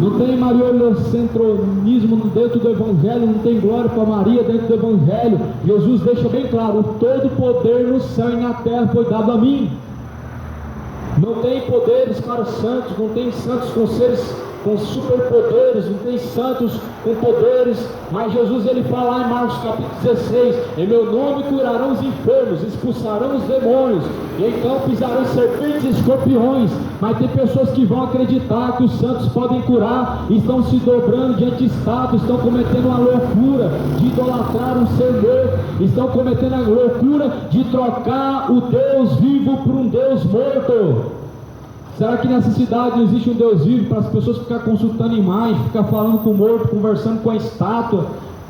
Não tem mariolocentrismo dentro do Evangelho, não tem glória para Maria dentro do Evangelho. Jesus deixa bem claro: todo poder no céu e na terra foi dado a mim. Não tem poderes para os santos, não tem santos com seres com superpoderes, não tem santos com poderes, mas Jesus ele fala lá em Marcos capítulo 16: em meu nome curarão os enfermos, expulsarão os demônios, e então pisarão serpentes e escorpiões. Mas tem pessoas que vão acreditar que os santos podem curar, e estão se dobrando diante de estátuas, estão cometendo uma loucura de idolatrar um ser morto, estão cometendo a loucura de trocar o Deus vivo por um Deus morto. Será que nessa cidade não existe um Deus vivo para as pessoas ficar consultando imagem, ficar falando com o morto, conversando com a estátua,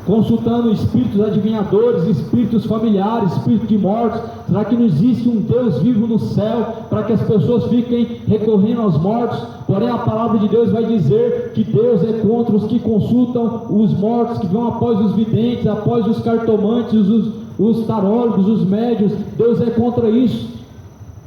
consultando espíritos adivinhadores, espíritos familiares, espíritos de mortos? Será que não existe um Deus vivo no céu para que as pessoas fiquem recorrendo aos mortos? Porém a palavra de Deus vai dizer que Deus é contra os que consultam os mortos, que vão após os videntes, após os cartomantes, os tarólogos, os médios. Deus é contra isso.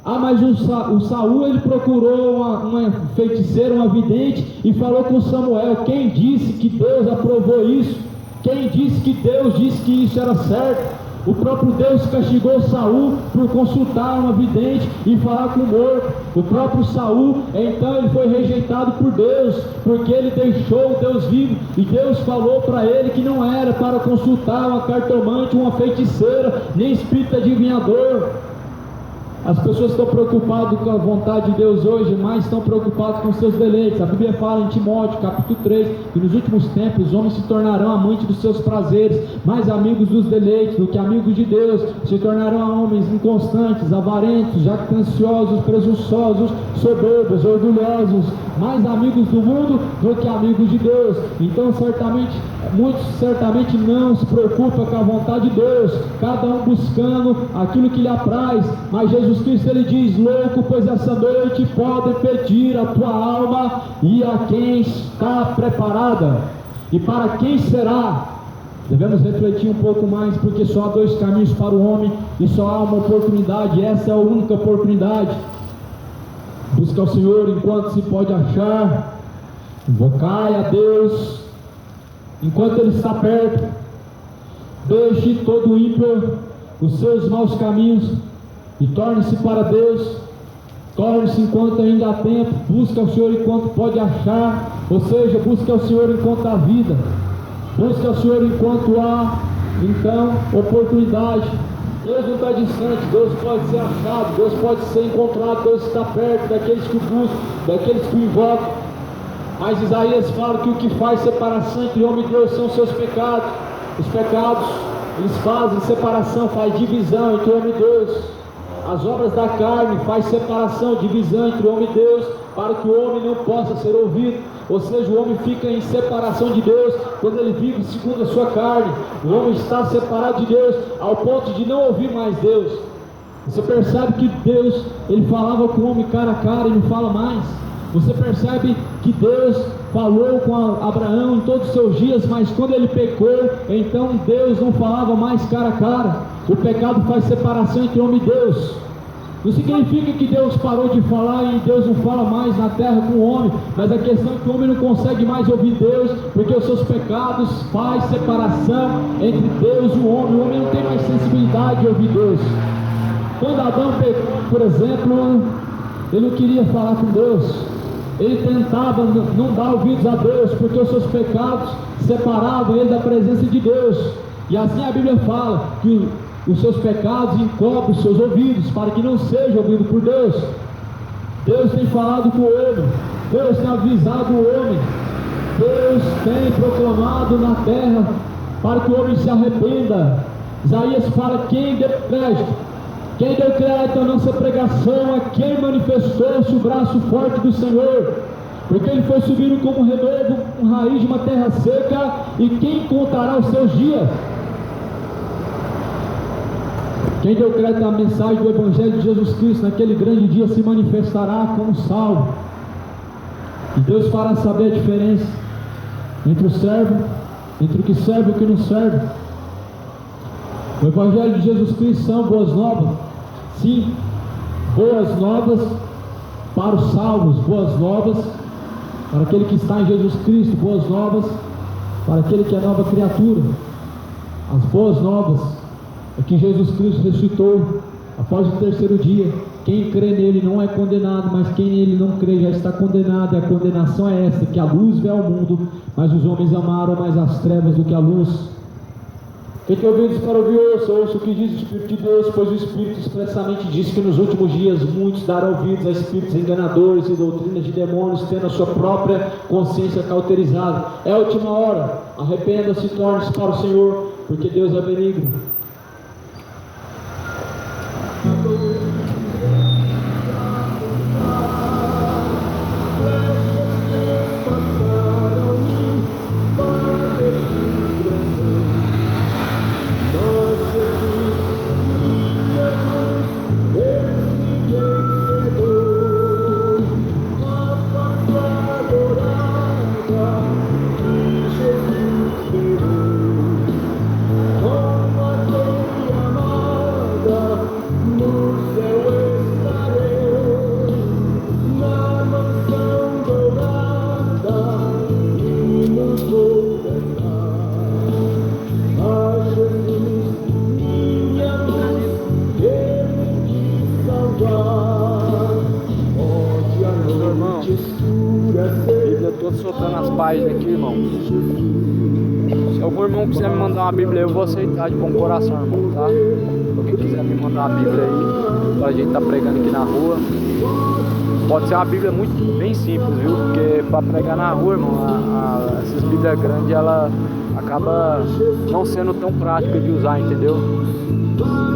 Ah, mas o Saul ele procurou uma feiticeira, uma vidente, e falou com Samuel. Quem disse que Deus aprovou isso? Quem disse que Deus disse que isso era certo? O próprio Deus castigou Saul por consultar uma vidente e falar com o morto. O próprio Saul, então ele foi rejeitado por Deus, porque ele deixou o Deus vivo, e Deus falou para ele que não era para consultar uma cartomante, uma feiticeira, nem espírito adivinhador. As pessoas estão preocupadas com a vontade de Deus hoje, mas estão preocupadas com os seus deleites. A Bíblia fala em Timóteo, capítulo 3, que nos últimos tempos os homens se tornarão amantes dos seus prazeres, mais amigos dos deleites do que amigos de Deus. Se tornarão homens inconstantes, avarentos, jactanciosos, presunçosos, soberbos, orgulhosos, mais amigos do mundo do que amigos de Deus. Então muitos certamente não se preocupam com a vontade de Deus, cada um buscando aquilo que lhe apraz. Mas Jesus Cristo ele diz: louco, pois essa noite podem pedir a tua alma, e a quem está preparada, e para quem será? Devemos refletir um pouco mais, porque só há dois caminhos para o homem, e só há uma oportunidade, essa é a única oportunidade. Busca o Senhor enquanto se pode achar, invocai a Deus enquanto Ele está perto. Deixe todo ímpio os seus maus caminhos e torne-se para Deus. Torne-se enquanto ainda há tempo. Busca o Senhor enquanto pode achar, ou seja, busca o Senhor enquanto há vida. Busca o Senhor enquanto há, então, oportunidade. Deus não está distante, Deus pode ser achado, Deus pode ser encontrado, Deus está perto daqueles que o buscam, daqueles que o invocam. Mas Isaías fala que o que faz separação entre homem e Deus são os seus pecados. Os pecados, eles fazem separação, faz divisão entre homem e Deus. as obras da carne faz separação, divisão entre o homem e Deus, para que o homem não possa ser ouvido. Ou seja, o homem fica em separação de Deus quando ele vive segundo a sua carne. O homem está separado de Deus ao ponto de não ouvir mais Deus. Você percebe que Deus, ele falava com o homem cara a cara e não fala mais. Você percebe que Deus falou com Abraão em todos os seus dias, mas quando ele pecou, então Deus não falava mais cara a cara. O pecado faz separação entre homem e Deus. Não significa que Deus parou de falar e Deus não fala mais na terra com o homem, mas a questão é que o homem não consegue mais ouvir Deus, porque os seus pecados faz separação entre Deus e o homem não tem mais sensibilidade de ouvir Deus. Quando Adão pecou, por exemplo, ele não queria falar com Deus, ele tentava não dar ouvidos a Deus, porque os seus pecados separavam ele da presença de Deus. E assim a Bíblia fala que os seus pecados encobrem os seus ouvidos, para que não seja ouvido por Deus. Deus tem falado com o homem, Deus tem avisado o homem, Deus tem proclamado na terra para que o homem se arrependa. Isaías fala: quem deu crédito? Quem deu crédito à nossa pregação é quem manifestou-se o braço forte do Senhor, porque ele foi subindo como um renovo, com raiz de uma terra seca, e quem contará os seus dias? Quem deu crédito à mensagem do Evangelho de Jesus Cristo, naquele grande dia se manifestará como salvo, e Deus fará saber a diferença entre o servo, entre o que serve e o que não serve. O Evangelho de Jesus Cristo são boas novas, sim, boas novas para os salvos, boas novas para aquele que está em Jesus Cristo, boas novas para aquele que é nova criatura. As boas novas é que Jesus Cristo ressuscitou após o terceiro dia. Quem crê nele não é condenado, mas quem nele não crê já está condenado. E a condenação é esta: que a luz veio ao mundo, mas os homens amaram mais as trevas do que a luz. Quem tem ouvidos para ouvir, ouça o que diz o Espírito de Deus, pois o Espírito expressamente diz que nos últimos dias muitos darão ouvidos a espíritos enganadores e doutrinas de demônios, tendo a sua própria consciência cauterizada. É a última hora. Arrependa-se e torne-se para o Senhor, porque Deus é benigno. Aqui, irmão. Se algum irmão quiser me mandar uma Bíblia, eu vou aceitar de bom coração, irmão, tá? Quem quiser me mandar uma Bíblia aí, pra gente tá pregando aqui na rua, pode ser uma Bíblia muito bem simples, viu? Porque pra pregar na rua, irmão, essas Bíblias grandes, ela acaba não sendo tão prática de usar, entendeu?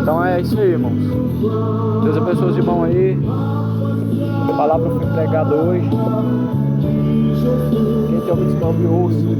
Então é isso aí, irmãos. Deus abençoe os irmãos aí. A palavra foi pregada hoje. Quem tem ouvido para ouvir, ouça.